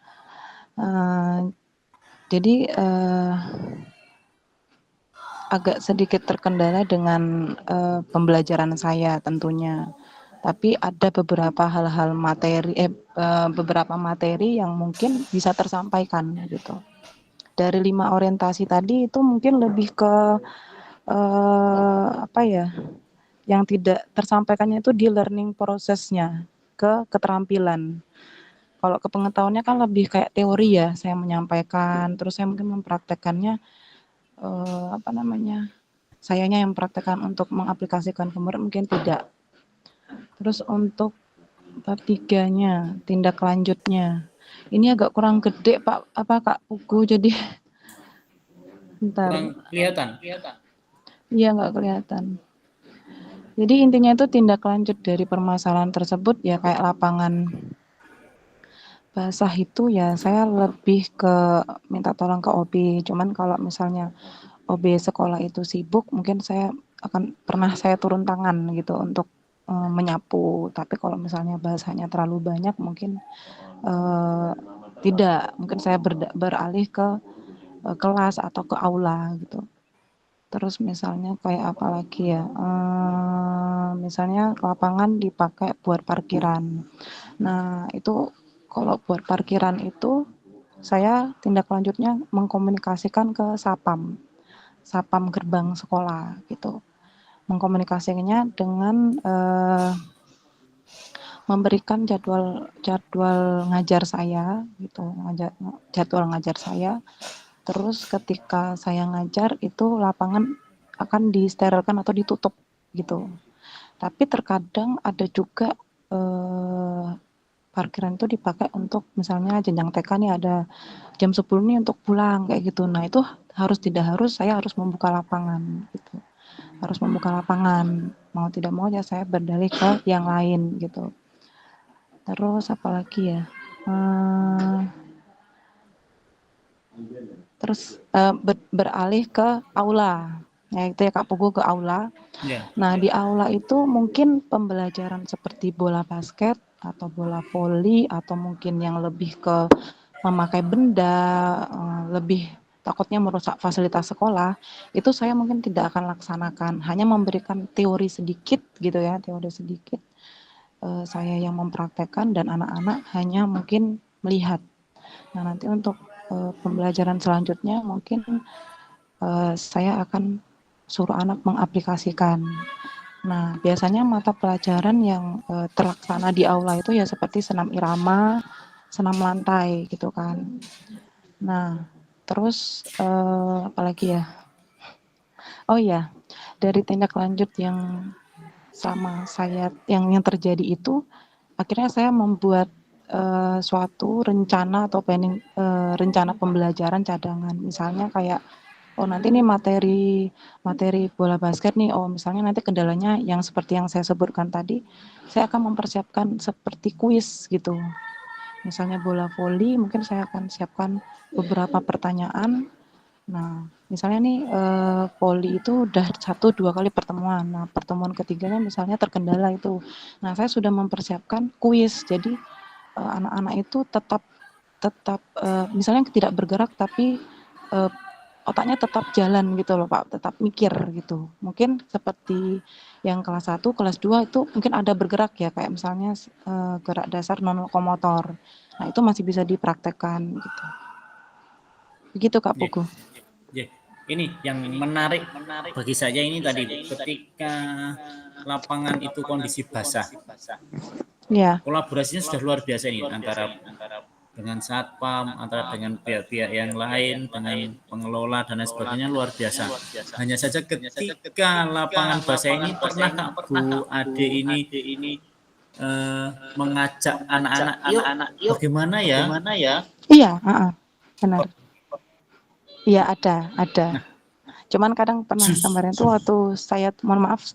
E: Jadi agak sedikit terkendala dengan pembelajaran saya tentunya. Tapi ada beberapa hal-hal beberapa materi yang mungkin bisa tersampaikan gitu. Dari 5 orientasi tadi itu mungkin lebih ke yang tidak tersampaikannya itu di learning prosesnya, ke keterampilan. Kalau ke pengetahuannya kan lebih kayak teori ya, saya menyampaikan, terus saya mungkin mempraktekannya, sayanya yang mempraktekkan untuk mengaplikasikan ke murid mungkin tidak. Terus untuk bab 3-nya, tindak lanjutnya, ini agak kurang gede Pak, Kak Pugu, jadi bentar.
B: Kurang kelihatan.
E: Iya nggak kelihatan. Jadi intinya itu tindak lanjut dari permasalahan tersebut ya kayak lapangan basah itu ya saya lebih ke minta tolong ke OB. Cuman kalau misalnya OB sekolah itu sibuk, mungkin saya pernah saya turun tangan gitu untuk menyapu. Tapi kalau misalnya bahasanya terlalu banyak, mungkin tidak. Mungkin saya beralih ke kelas atau ke aula gitu. Terus misalnya kayak apa lagi ya? Misalnya lapangan dipakai buat parkiran. Nah, itu kalau buat parkiran itu saya tindak lanjutnya mengkomunikasikan ke Sapam, Sapam gerbang sekolah gitu. Mengkomunikasikannya dengan memberikan jadwal ngajar saya gitu, jadwal ngajar saya. Terus ketika saya ngajar itu lapangan akan disterilkan atau ditutup gitu. Tapi terkadang ada juga parkiran itu dipakai untuk misalnya jenjang TK nih ada jam 10 nih untuk pulang kayak gitu. Nah, itu tidak harus saya harus membuka lapangan gitu. Harus membuka lapangan. Mau tidak mau ya saya berdalih ke yang lain gitu. Terus apalagi ya? Terus beralih ke aula. Ya itu ya Kak Pugu, ke aula.
B: Yeah.
E: Nah, di aula itu mungkin pembelajaran seperti bola basket atau bola voli atau mungkin yang lebih ke memakai benda, lebih takutnya merusak fasilitas sekolah, itu saya mungkin tidak akan laksanakan, hanya memberikan teori sedikit gitu ya, teori sedikit. Saya yang mempraktekkan dan anak-anak hanya mungkin melihat. Nah, nanti untuk pembelajaran selanjutnya mungkin saya akan suruh anak mengaplikasikan. Nah, biasanya mata pelajaran yang terlaksana di aula itu ya seperti senam irama, senam lantai gitu kan. Nah, terus apalagi ya? Oh iya, dari tindak lanjut yang sama saya yang terjadi itu, akhirnya saya membuat suatu rencana atau planning, rencana pembelajaran cadangan. Misalnya kayak oh nanti nih materi bola basket nih, oh misalnya nanti kendalanya yang seperti yang saya sebutkan tadi, saya akan mempersiapkan seperti kuis gitu. Misalnya bola voli, mungkin saya akan siapkan beberapa pertanyaan. Nah, misalnya nih voli itu udah 1-2 kali pertemuan. Nah, pertemuan ketiganya misalnya terkendala itu. Nah, saya sudah mempersiapkan kuis. Jadi anak-anak itu tetap misalnya tidak bergerak tapi otaknya tetap jalan gitu loh Pak, tetap mikir gitu. Mungkin seperti yang kelas 1, kelas 2 itu mungkin ada bergerak ya, kayak misalnya gerak dasar non lokomotor. Nah, itu masih bisa dipraktekkan gitu. Begitu Kak Pugu.
B: Yeah. Ini yang menarik bagi saya ini tadi ketika lapangan itu kondisi basah.
E: Ya.
B: Kolaborasinya sudah luar biasa ini antara dengan satpam, antara dengan pihak-pihak yang lain, dengan pengelola dan lain sebagainya luar biasa. Hanya saja ketika lapangan basah ini pernah Kak Bu Ade ini mengajak anak-anak, yuk bagaimana ya?
E: Iya, benar. Iya ada. Cuman kadang pernah kemarin tuh waktu saya, mohon maaf,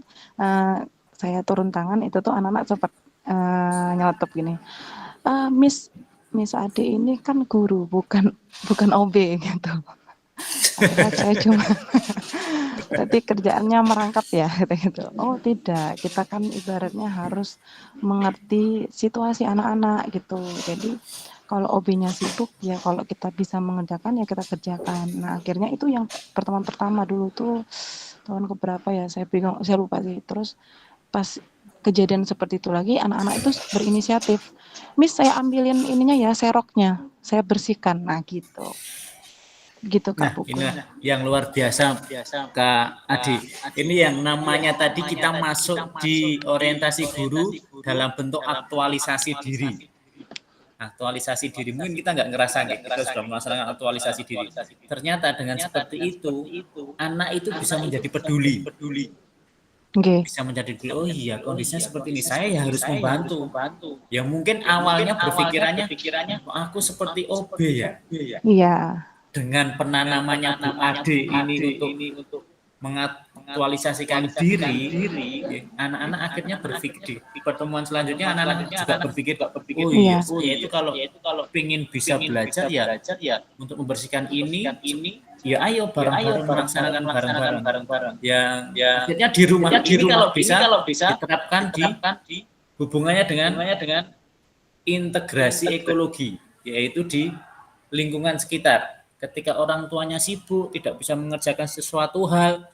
E: saya turun tangan itu tuh anak-anak sempat nyeletuk gini, Miss Ade ini kan guru bukan OB gitu. Akhirnya saya cuma tadi kerjaannya merangkap ya gitu. Oh tidak, kita kan ibaratnya harus mengerti situasi anak-anak gitu. Jadi kalau OB-nya sibuk ya kalau kita bisa mengerjakan ya kita kerjakan. Nah akhirnya itu yang pertemuan pertama dulu tuh tahun keberapa ya saya bingung, saya lupa sih. Terus pas kejadian seperti itu lagi anak-anak itu berinisiatif, Miss saya ambilin ininya ya seroknya, saya bersihkan. Nah gitu Kak Pugu.
B: Ini yang luar biasa Kak Adi. Ini yang namanya tadi kita masuk di orientasi guru dalam bentuk aktualisasi diri. Aktualisasi diri mungkin kita nggak ngerasa kita sudah melaksanakan aktualisasi diri. Ternyata dengan seperti itu anak itu bisa menjadi peduli. Bisa menjadi oh iya kondisinya seperti ini, saya ya harus membantu. Ya mungkin awalnya berpikirannya aku seperti OB ya.
E: Iya.
B: Dengan penanamannya Bu Ade ini untuk mengaktualisasikan diri, anak-anak akhirnya berpikir di pertemuan selanjutnya anak-anak juga berpikir oh iya, itu kalau ingin bisa belajar ya untuk membersihkan ini ya ayo bareng-bareng melaksanakan bareng-bareng yang akhirnya di rumah kalau bisa diterapkan di hubungannya dengan integrasi ekologi, yaitu di lingkungan sekitar. Ketika orang tuanya sibuk tidak bisa mengerjakan sesuatu hal,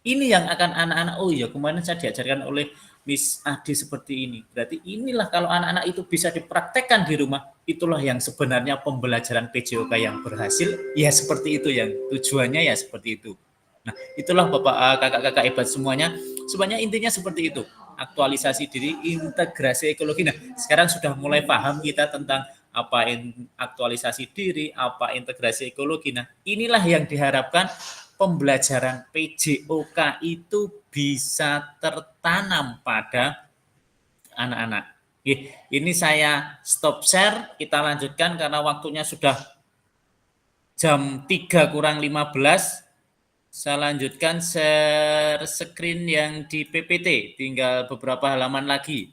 B: Ini yang akan anak-anak, oh iya kemarin saya diajarkan oleh Miss Ade seperti ini. Berarti inilah kalau anak-anak itu bisa dipraktekkan di rumah, itulah yang sebenarnya pembelajaran PJOK yang berhasil. Ya seperti itu yang tujuannya ya seperti itu. Nah, itulah Bapak kakak-kakak hebat semuanya. Sebenarnya intinya seperti itu. Aktualisasi diri, integrasi ekologi. Nah, sekarang sudah mulai paham kita tentang apa aktualisasi diri, apa integrasi ekologi. Nah, inilah yang diharapkan pembelajaran PJOK itu bisa tertanam pada anak-anak. Ini saya stop share, kita lanjutkan karena waktunya sudah jam 3 kurang 15. Saya lanjutkan share screen yang di PPT, tinggal beberapa halaman lagi.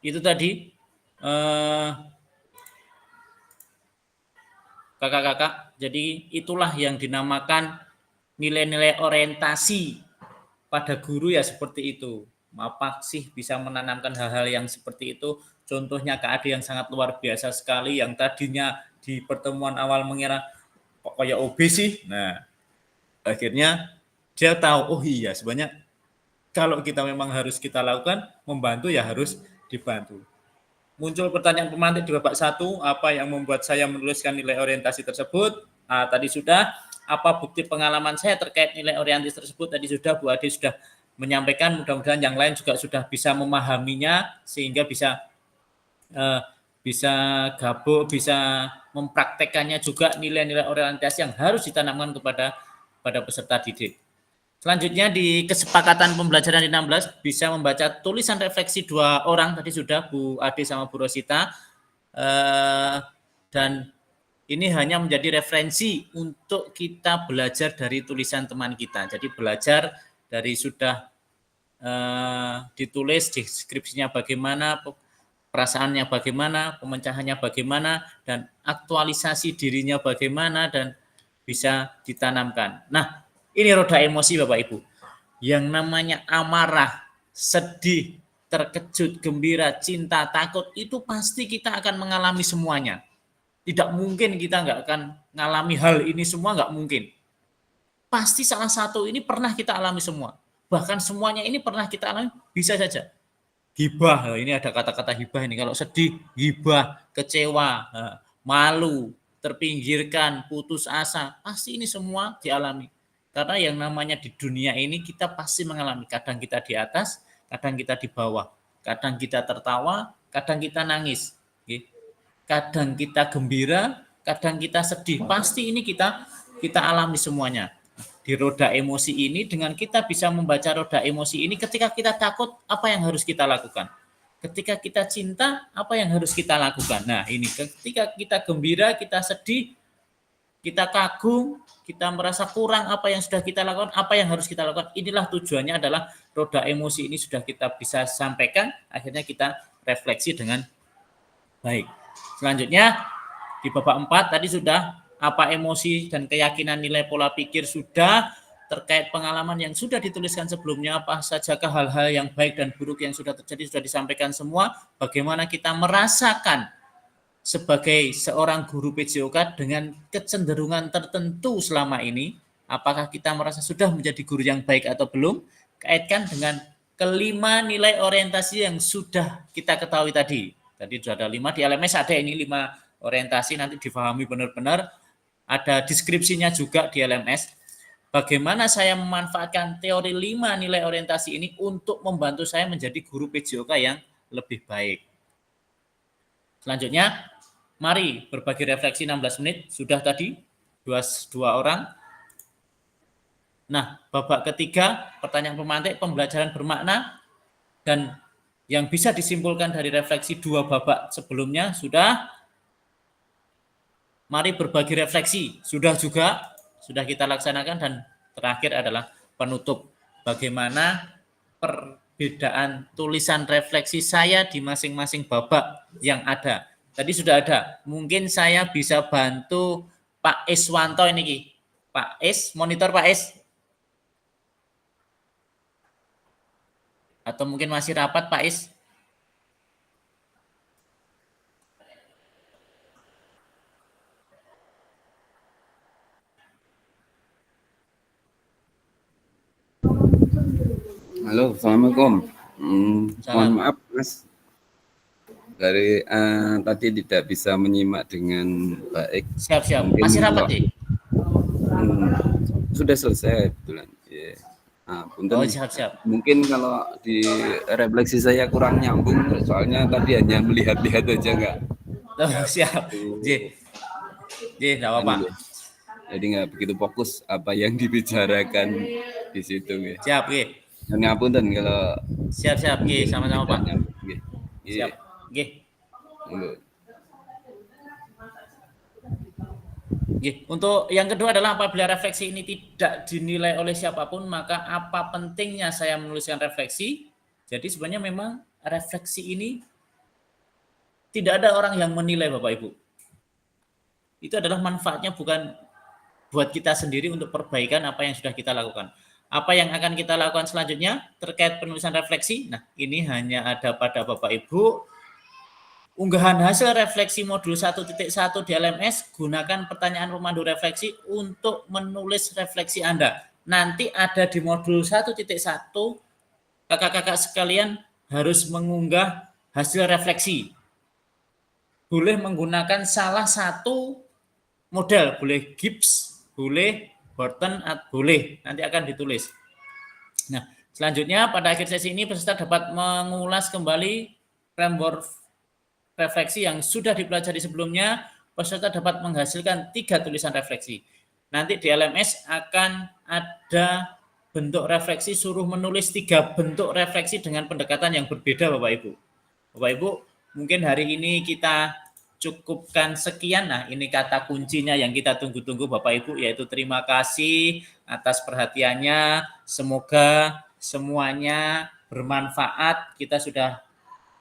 B: Itu tadi kakak-kakak, jadi itulah yang dinamakan nilai-nilai orientasi pada guru ya seperti itu. Apa sih bisa menanamkan hal-hal yang seperti itu? Contohnya Kak Ade yang sangat luar biasa sekali, yang tadinya di pertemuan awal mengira kok kayak OB sih. Nah, akhirnya dia tahu, oh iya sebenarnya kalau kita memang harus kita lakukan, membantu ya harus dibantu. Muncul pertanyaan pemantik di babak 1, apa yang membuat saya menuliskan nilai orientasi tersebut? Tadi sudah, apa bukti pengalaman saya terkait nilai orientasi tersebut? Tadi sudah, Bu Ade sudah menyampaikan, mudah-mudahan yang lain juga sudah bisa memahaminya, sehingga bisa gabung, bisa mempraktekannya juga nilai-nilai orientasi yang harus ditanamkan kepada peserta didik. Selanjutnya di kesepakatan pembelajaran di 16 bisa membaca tulisan refleksi 2 orang, tadi sudah Bu Ade sama Bu Rosita, dan ini hanya menjadi referensi untuk kita belajar dari tulisan teman kita. Jadi belajar dari sudah ditulis deskripsinya bagaimana, perasaannya bagaimana, pemecahannya bagaimana, dan aktualisasi dirinya bagaimana, dan bisa ditanamkan. Nah, ini roda emosi Bapak Ibu. Yang namanya amarah, sedih, terkejut, gembira, cinta, takut, itu pasti kita akan mengalami semuanya. Tidak mungkin kita nggak akan mengalami hal ini semua, nggak mungkin. Pasti salah satu ini pernah kita alami semua. Bahkan semuanya ini pernah kita alami, bisa saja. Hibah, ini ada kata-kata hibah ini. Kalau sedih, hibah, kecewa, malu, terpinggirkan, putus asa, pasti ini semua dialami. Karena yang namanya di dunia ini kita pasti mengalami. Kadang kita di atas, kadang kita di bawah. Kadang kita tertawa, kadang kita nangis. Kadang kita gembira, kadang kita sedih. Pasti ini kita alami semuanya. Di roda emosi ini, dengan kita bisa membaca roda emosi ini, ketika kita takut, apa yang harus kita lakukan? Ketika kita cinta, apa yang harus kita lakukan? Nah, ini ketika kita gembira, kita sedih, kita kagum, kita merasa kurang apa yang sudah kita lakukan, apa yang harus kita lakukan. Inilah tujuannya adalah roda emosi ini sudah kita bisa sampaikan, akhirnya kita refleksi dengan baik. Selanjutnya, di babak 4 tadi sudah apa emosi dan keyakinan nilai pola pikir sudah, terkait pengalaman yang sudah dituliskan sebelumnya, apa sajakah hal-hal yang baik dan buruk yang sudah terjadi, sudah disampaikan semua, bagaimana kita merasakan sebagai seorang guru PJOK dengan kecenderungan tertentu selama ini, apakah kita merasa sudah menjadi guru yang baik atau belum, kaitkan dengan kelima nilai orientasi yang sudah kita ketahui tadi. Tadi sudah ada 5, di LMS ada ini 5 orientasi, nanti difahami benar-benar, ada deskripsinya juga di LMS. Bagaimana saya memanfaatkan teori 5 nilai orientasi ini untuk membantu saya menjadi guru PJOK yang lebih baik. Selanjutnya, mari berbagi refleksi 16 menit, sudah tadi 2 orang. Nah, babak ketiga, pertanyaan pemantik, pembelajaran bermakna, dan yang bisa disimpulkan dari refleksi 2 babak sebelumnya sudah. Mari berbagi refleksi, sudah juga, sudah kita laksanakan, dan terakhir adalah penutup. Bagaimana perbedaan tulisan refleksi saya di masing-masing babak yang ada. Tadi sudah ada, mungkin saya bisa bantu Pak Iswanto ini Ki. Pak Is, monitor Pak Is. Atau mungkin masih rapat Pak Is.
L: Halo, Assalamualaikum. Mohon maaf, Mas. Dari tadi tidak bisa menyimak dengan baik.
B: Siap. Masih rapat, Ki?
L: Sudah selesai, kebetulan. Yeah. Punten,
B: siap.
L: Mungkin kalau di refleksi saya kurang nyambung, soalnya tadi hanya melihat-lihat aja enggak.
B: Siap. Tidak apa-apa.
L: Jadi nggak begitu fokus apa yang dibicarakan di situ. Ya.
B: Siap, Ki.
L: Ngapunten kalau
B: siap Ki, sama-sama Pak.
L: Siap.
B: Untuk yang kedua adalah apabila refleksi ini tidak dinilai oleh siapapun, maka apa pentingnya saya menuliskan refleksi? Jadi sebenarnya memang refleksi ini tidak ada orang yang menilai Bapak Ibu. Itu adalah manfaatnya bukan buat kita sendiri untuk perbaikan apa yang sudah kita lakukan. Apa yang akan kita lakukan selanjutnya terkait penulisan refleksi? Nah, ini hanya ada pada Bapak Ibu. Unggahan hasil refleksi modul 1.1 di LMS, gunakan pertanyaan pemandu refleksi untuk menulis refleksi Anda. Nanti ada di modul 1.1, kakak-kakak sekalian harus mengunggah hasil refleksi. Boleh menggunakan salah satu model, boleh Gibbs, boleh Horton, boleh, nanti akan ditulis. Nah, selanjutnya pada akhir sesi ini peserta dapat mengulas kembali framework refleksi yang sudah dipelajari sebelumnya. Peserta dapat menghasilkan 3 tulisan refleksi. Nanti di LMS akan ada bentuk refleksi, suruh menulis 3 bentuk refleksi dengan pendekatan yang berbeda Bapak Ibu. Bapak Ibu, mungkin hari ini kita cukupkan sekian. Nah, ini kata kuncinya yang kita tunggu-tunggu Bapak Ibu, yaitu terima kasih atas perhatiannya. Semoga semuanya bermanfaat. Kita sudah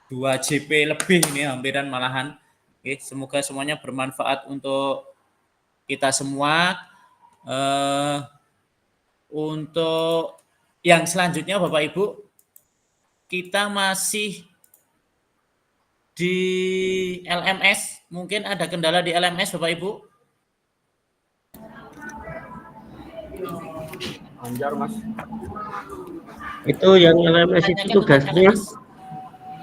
B: 2 JP lebih ini, hampiran malahan. Oke, semoga semuanya bermanfaat untuk kita semua. Untuk yang selanjutnya Bapak Ibu, kita masih di LMS, mungkin ada kendala di LMS Bapak Ibu?
D: Lancar Mas.
C: Itu yang LMS itu tugasnya,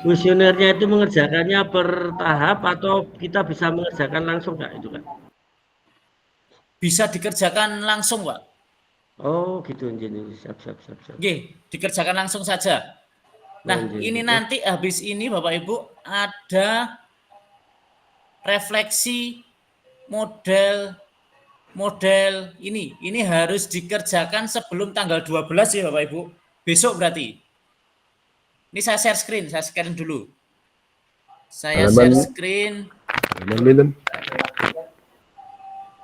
C: kuesionernya itu mengerjakannya bertahap atau kita bisa mengerjakan langsung Kak itu Kak?
B: Bisa dikerjakan langsung Pak.
C: Oh gitu, siap.
B: Dikerjakan langsung saja. Nah, ini nanti habis ini Bapak Ibu ada refleksi model ini. Ini harus dikerjakan sebelum tanggal 12 ya Bapak Ibu. Besok berarti. Ini saya share screen dulu. Saya share screen.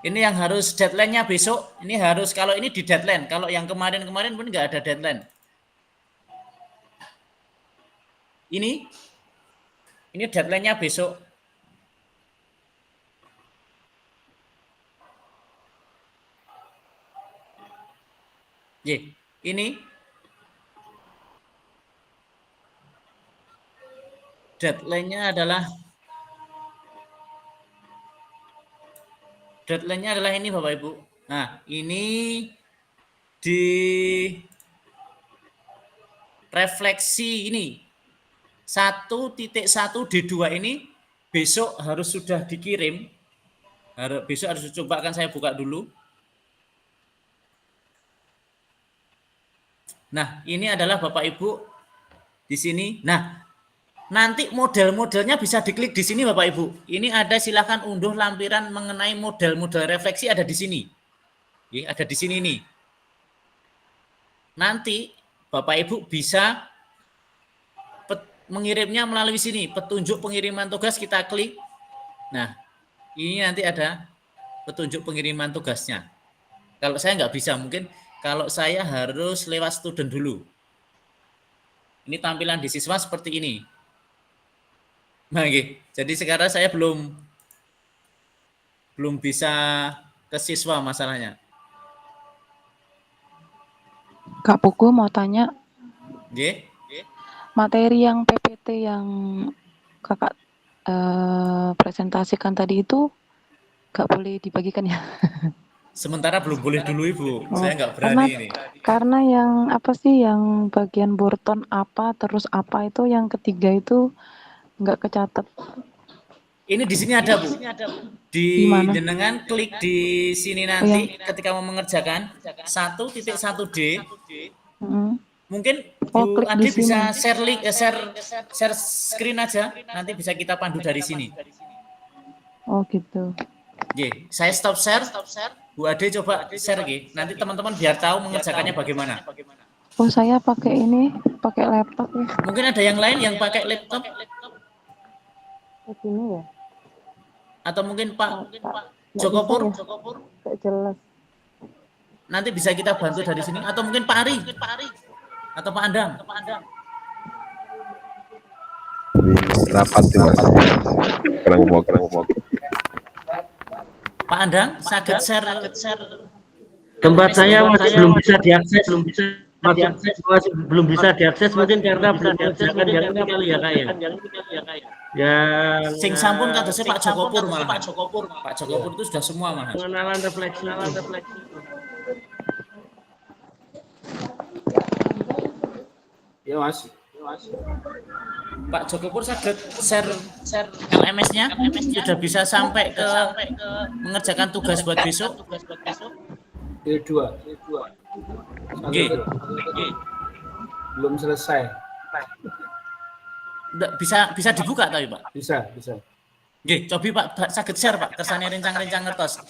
B: Ini yang harus deadline-nya besok. Ini harus, kalau ini di deadline. Kalau yang kemarin pun nggak ada deadline. Ini deadline-nya besok. Ini deadline-nya adalah ini Bapak Ibu. Nah, ini di refleksi ini 1.1 D2 ini besok harus sudah dikirim. Besok harus coba, akan saya buka dulu. Nah, ini adalah Bapak Ibu di sini. Nah, nanti model-modelnya bisa diklik di sini Bapak Ibu. Ini ada, silakan unduh lampiran mengenai model-model refleksi, ada di sini. Ada di sini nih. Nanti Bapak Ibu bisa mengirimnya melalui sini, petunjuk pengiriman tugas, kita klik. Nah, ini nanti ada petunjuk pengiriman tugasnya. Kalau saya nggak bisa, mungkin kalau saya harus lewat student dulu. Ini tampilan di siswa seperti ini. Nah, jadi sekarang saya belum bisa ke siswa masalahnya.
E: Kak Pugu mau tanya,
B: Nggih.
E: materi yang PPT yang kakak presentasikan tadi itu nggak boleh dibagikan ya?
B: Sementara belum boleh dulu Ibu, saya nggak berani
E: karena,
B: ini.
E: Karena yang apa sih, yang bagian Borton apa, terus apa itu, yang ketiga itu nggak kecatat.
B: Ini di sini ada Bu. Di jenengan klik di sini nanti ketika mau mengerjakan 1.1D. Mungkin Bu Adi bisa share link, share screen aja, nanti bisa kita pandu dari sini.
E: Oh gitu.
B: Oke, saya stop share. Bu Ade coba share G. Nanti teman-teman biar tahu mengerjakannya bagaimana.
E: Oh, saya pakai ini, pakai laptop ya.
B: Mungkin ada yang lain yang pakai laptop?
E: Begini ya.
B: Atau mungkin Pak Jokopur?
E: Nggak jelas.
B: Nanti bisa kita bantu dari sini. Atau mungkin Pak Ari? Atau Pak Andang?
J: Rapat Mas. Kurang mau.
B: Pak Andang, sakit share.
C: Tempat saya masih belum bisa diakses, belum bisa diakses mungkin karena belum mengerjakan yang ini kali ya Kak ya. Yang
B: sing sampun kadosnya Pak Jokopur malah. Pak Jokopur itu sudah semua malah.
C: Pengenalan refleksi.
D: Ya Mas.
B: Pak Jokopur sakit share LMS-nya sudah bisa sampai ke mengerjakan tugas buat besok.
D: D2. Belum selesai.
B: Bisa dibuka tapi Pak?
D: Bisa.
B: Nggih, cobi Pak saged share Pak kersane rencang-rencang ngertos.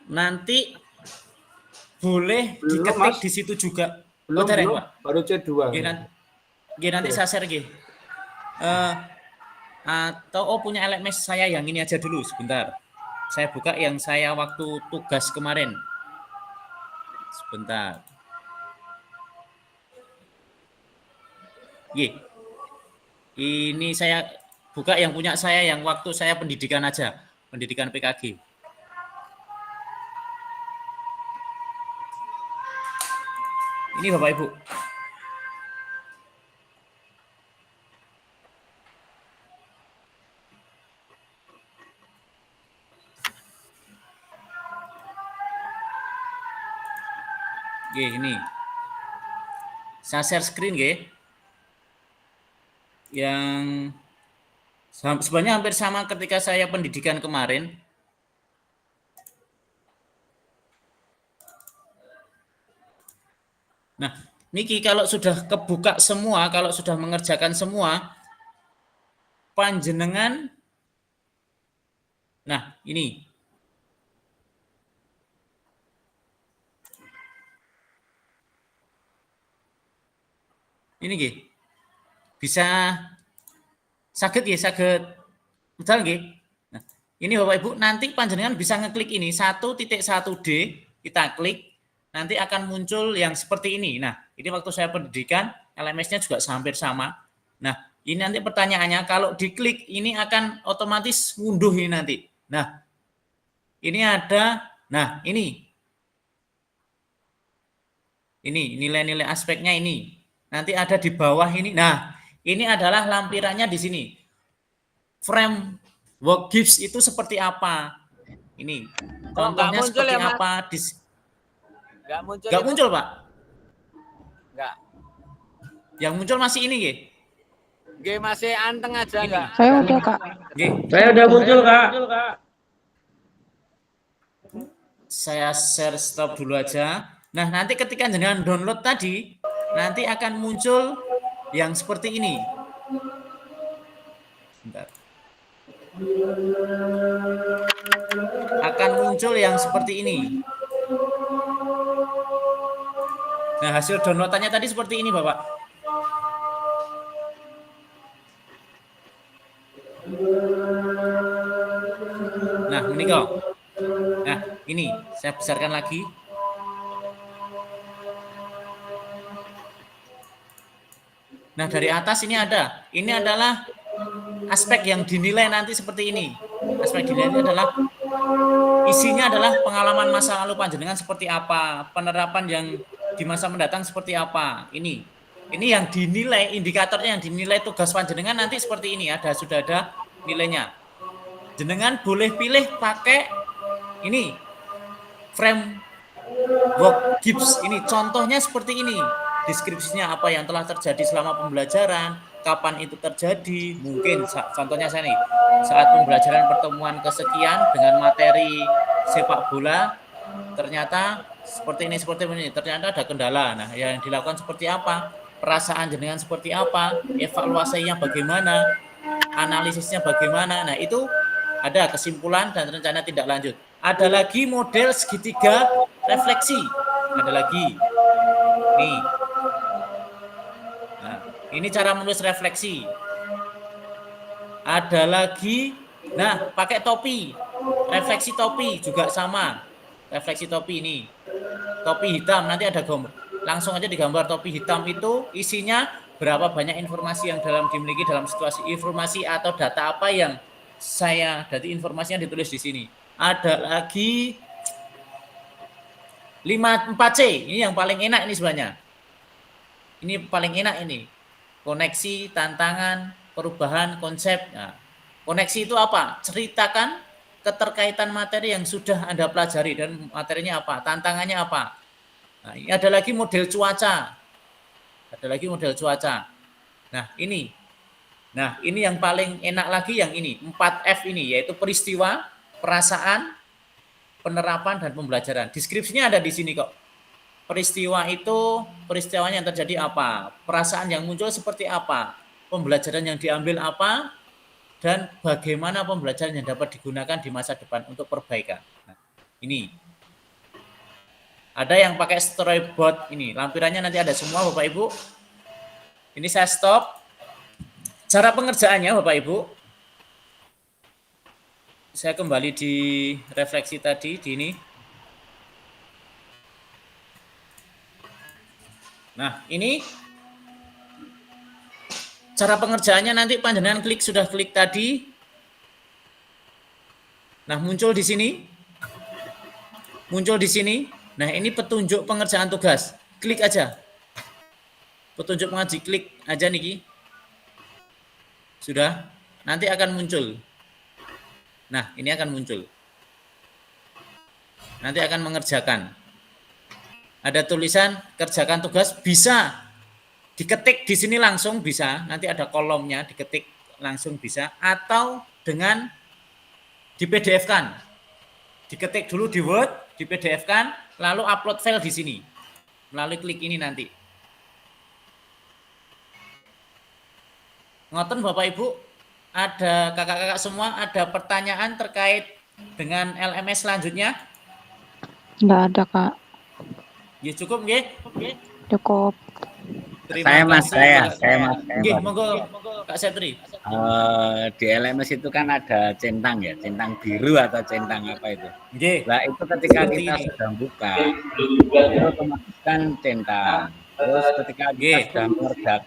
B: Nanti boleh diketik di situ juga.
D: Belum,
B: Pak.
D: Baru C2.
B: Nanti saya share atau punya LMS saya yang ini aja dulu sebentar. Saya buka yang saya waktu tugas kemarin. Sebentar. Ini saya buka yang punya saya yang waktu saya pendidikan aja, pendidikan PKG. Ini Bapak Ibu. Ini. Saya share screen yang sebenarnya hampir sama ketika saya pendidikan kemarin. Nah, niki kalau sudah kebuka semua, kalau sudah mengerjakan semua, panjenengan, nah ini. Ini bisa saged betul Nah, ini Bapak Ibu, nanti panjenengan bisa ngeklik ini 1.1D, kita klik. Nanti akan muncul yang seperti ini. Nah, ini waktu saya pendidikan, LMS-nya juga hampir sama. Nah, ini nanti pertanyaannya, kalau diklik, ini akan otomatis ngunduh ini nanti. Nah, ini ada, ini nilai-nilai aspeknya ini. Nanti ada di bawah ini. Nah, ini adalah lampirannya di sini. Framework GIPS itu seperti apa? Ini, contohnya seperti apa? Nggak muncul Pak?
H: Nggak.
B: Yang muncul masih ini
H: Masih anteng aja nggak?
E: Saya udah Kak.
C: Saya udah muncul Kak.
B: Saya share stop dulu aja. Nah, nanti ketika dengan download tadi, nanti akan muncul yang seperti ini. Bentar. Akan muncul yang seperti ini. Nah, hasil downloadannya tadi seperti ini, Bapak. Nah, ini kok. Saya besarkan lagi. Nah, dari atas ini ada. Ini adalah aspek yang dinilai nanti seperti ini. Aspek dinilai ini adalah isinya adalah pengalaman masa lalu panjenengan seperti apa, penerapan yang di masa mendatang seperti apa. Ini yang dinilai, indikatornya yang dinilai tugas panjenengan nanti seperti ini. Sudah ada nilainya. Jenengan boleh pilih pakai ini framework Gibbs. Ini contohnya seperti ini. Deskripsinya apa yang telah terjadi selama pembelajaran, kapan itu terjadi, mungkin contohnya saya nih, saat pembelajaran pertemuan kesekian dengan materi sepak bola, ternyata seperti ini, ternyata ada kendala. Nah, yang dilakukan seperti apa, perasaan jenengan seperti apa, evaluasinya bagaimana, analisisnya bagaimana. Nah, itu ada kesimpulan dan rencana tindak lanjut. Ada lagi model segitiga refleksi, ada lagi nih. Ini cara menulis refleksi. Ada lagi, nah pakai topi, refleksi topi juga sama. Refleksi topi ini, topi hitam nanti ada gambar. Langsung aja digambar topi hitam itu isinya berapa banyak informasi yang dimiliki dalam situasi informasi atau data apa yang dari informasinya ditulis di sini. Ada lagi 4C, ini yang paling enak ini sebenarnya. Ini paling enak ini. Koneksi, tantangan, perubahan, konsep. Nah, koneksi itu apa? Ceritakan keterkaitan materi yang sudah Anda pelajari dan materinya apa, tantangannya apa. Nah, ini ada lagi model cuaca. Nah, ini yang paling enak lagi yang ini, 4F ini, yaitu peristiwa, perasaan, penerapan, dan pembelajaran. Deskripsinya ada di sini kok. Peristiwa itu, peristiwanya yang terjadi apa, perasaan yang muncul seperti apa, pembelajaran yang diambil apa, dan bagaimana pembelajaran yang dapat digunakan di masa depan untuk perbaikan. Nah, ini. Ada yang pakai storyboard ini, lampirannya nanti ada semua Bapak Ibu. Ini saya stop. Cara pengerjaannya Bapak Ibu. Saya kembali di refleksi tadi, di ini. Nah, ini cara pengerjaannya nanti panjenengan sudah klik tadi. Nah, muncul di sini. Nah, ini petunjuk pengerjaan tugas. Klik aja. Petunjuk mengaji, klik aja niki. Sudah, nanti akan muncul. Nah, ini akan muncul. Nanti akan mengerjakan. Ada tulisan kerjakan tugas, bisa diketik di sini langsung bisa, nanti ada kolomnya diketik langsung bisa, atau dengan di PDF-kan. Diketik dulu di Word, di PDF-kan, lalu upload file di sini. Melalui klik ini nanti. Ngoten Bapak Ibu, ada kakak-kakak semua, ada pertanyaan terkait dengan LMS selanjutnya?
E: Enggak ada, Kak.
B: Ya cukup nggih?
E: Cukup.
A: Saya Mas.
B: Nggih, monggo Kak Setri.
A: Di LMS itu kan ada centang ya, centang biru atau centang apa itu.
B: Nggih.
A: Nah, itu ketika kita sudah buka, itu otomatis kan centang. Terus ketika kita sudah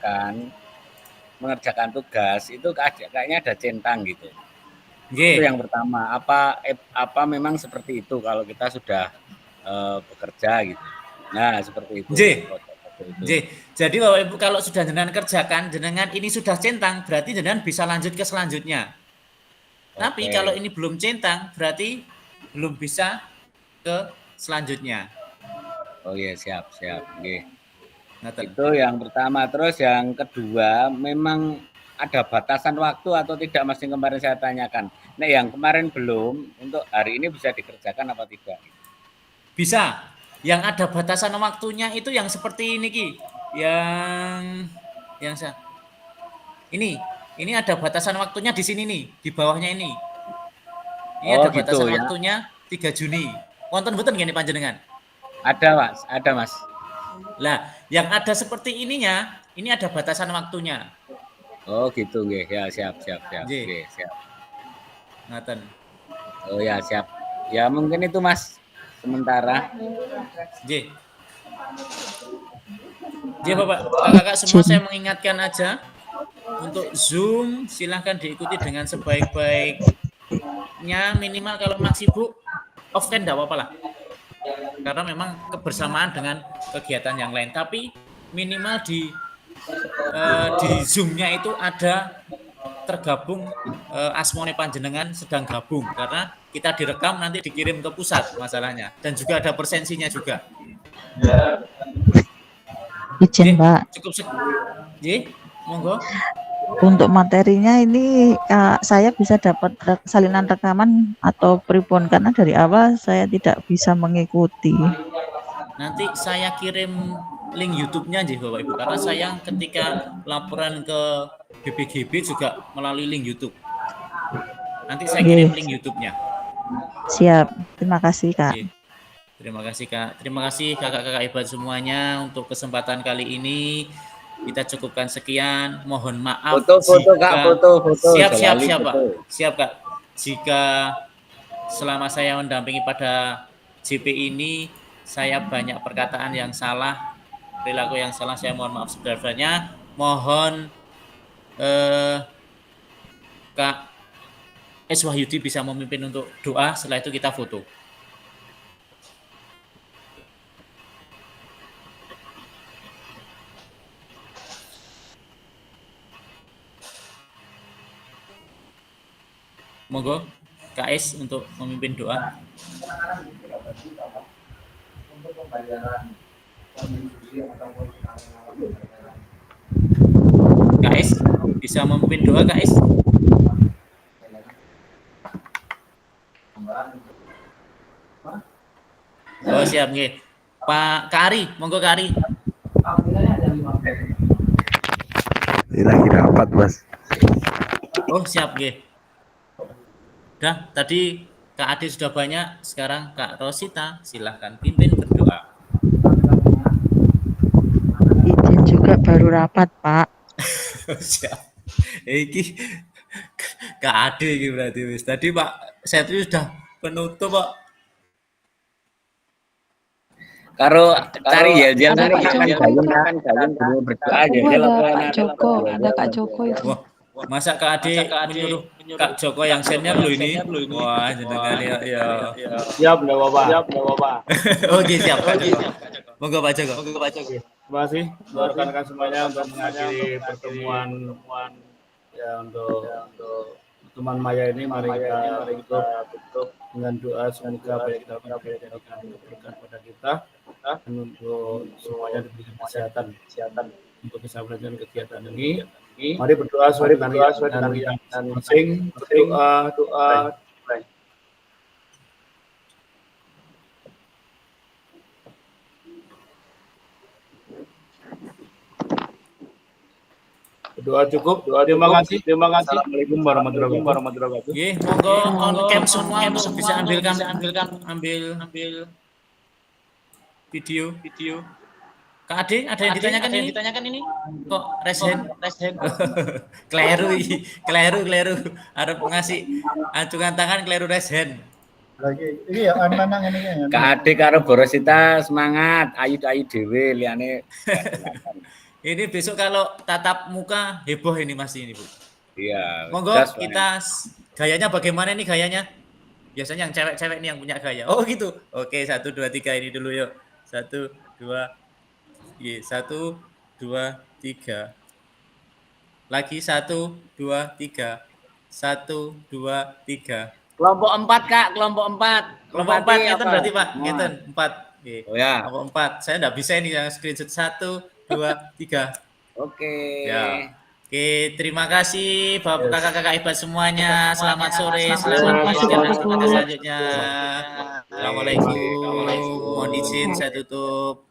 A: mengerjakan tugas, itu kayaknya ada centang gitu. Itu yang pertama. Apa memang seperti itu kalau kita sudah bekerja gitu. Nah, seperti itu.
B: Jadi Bapak Ibu kalau sudah jenengan kerjakan, jenengan ini sudah centang, berarti jenengan bisa lanjut ke selanjutnya. Tapi kalau ini belum centang, berarti belum bisa ke selanjutnya.
A: Oh iya, siap. Nggih. Itu yang pertama. Terus yang kedua, memang ada batasan waktu atau tidak, Mas, yang kemarin saya tanyakan. Nah, yang kemarin belum, untuk hari ini bisa dikerjakan apa tidak?
B: Bisa. Yang ada batasan waktunya itu yang seperti ini Ki. Ini ada batasan waktunya di sini nih, di bawahnya ini. Ini ada batasan waktunya 3 Juni. Wonten mboten ngene panjenengan?
A: Ada, Mas.
B: Lah, yang ada seperti ininya, ini ada batasan waktunya.
A: Oh, gitu nggih. Ya, siap.
B: Nggih,
A: siap.
B: Ngaten.
A: Oh ya, siap. Ya, mungkin itu Mas. sementara.
B: J. Bapak, kakak semua saya mengingatkan aja untuk Zoom silahkan diikuti dengan sebaik-baiknya, minimal kalau Mak sibuk off kan enggak apa-apa lah. Karena memang kebersamaan dengan kegiatan yang lain, tapi minimal di Zoom-nya itu ada tergabung asmone panjenengan sedang gabung, karena kita direkam nanti dikirim ke pusat masalahnya, dan juga ada persensinya juga.
G: Izin Pak.
B: Cukup monggo.
G: Untuk materinya ini saya bisa dapat salinan rekaman atau pripun, karena dari awal saya tidak bisa mengikuti.
B: Nanti saya kirim link YouTube-nya aja Bapak Ibu, karena saya ketika laporan ke BPGB juga melalui link YouTube. Nanti saya kirim link YouTube-nya.
G: Siap, terima kasih Kak.
B: Terima kasih Kak. Terima kasih kakak-kakak hebat semuanya untuk kesempatan kali ini. Kita cukupkan sekian. Mohon maaf.
A: Foto Kak, foto.
B: Siap Pak. Siap Kak. Jika selama saya mendampingi pada JP ini saya banyak perkataan yang salah, perilaku yang salah, saya mohon maaf sebesar-besarnya. Mohon Kak S. Wahyudi bisa memimpin untuk doa, setelah itu kita foto. Monggo Kak S untuk memimpin doa. Kak S bisa memimpin doa Kak S? Oh siap nggih. Pak Kari, monggo Kari.
J: Ini lagi rapat Mas.
B: Oh siap nggih. Udah, tadi Kak Ade sudah banyak, sekarang Kak Rosita, silahkan pimpin berdoa.
G: Izin juga baru rapat, Pak.
B: Siap. Iki Kak Ade iki berarti wis. Tadi Pak Setri sudah penutup, Pak.
A: Karo cari ya, jangan berdoa aja.
E: Ada Kak Joko itu.
B: Masa Kak Ade menyuruh Kak Joko yang senior loh ini. Wah, jenengan ya.
D: Siap, enggak apa-apa.
B: Oke, siap Kak Joko. Monggo Pak Joko.
D: Terima kasih rekan-rekan semuanya untuk mengakhiri pertemuan ya untuk teman Maya ini. Mari kita tutup dengan doa, semoga apa yang kita berikan kepada kita dan untuk semuanya diberikan kesehatan untuk bisa melanjutkan kegiatan ini. Mari berdoa dengan masing-masing. Doa. Doa cukup. Terima kasih. Assalamualaikum warahmatullahi wabarakatuh.
B: Nggih, monggo on cam semua untuk bisa ambil video. Kak Ade, ada yang ditanyakan ini? Kok resen? Kleru. Harap ngasih acungan tangan kleru resen.
M: Lagi ini ya anak-anak ini.
A: Kak Ade karo Borosita semangat, ayu dhewe liyane.
B: Ini besok kalau tatap muka heboh ini Mas ini, Bu.
A: Iya.
B: Monggo kita gayanya bagaimana nih gayanya? Biasanya yang cewek-cewek nih yang punya gaya. Oh gitu. Oke, 1 2 3 ini dulu yuk. 1 2 1 2 3. Lagi 1 2 3. 1 2 3.
A: Kelompok 4 Kak, kelompok 4.
B: Kelompok 4 ngeten berarti Pak. Ngeten 4. Nggih.
A: Oh ya.
B: Kelompok 4. Saya enggak bisa ini yang screenshot 1 2 3.
A: Oke.
B: Ya. Oke, terima kasih Bapak kakak-kakak hebat semuanya. Selamat sore, selamat melanjutkan aktivitas selanjutnya. Assalamualaikum. Mohon izin saya tutup.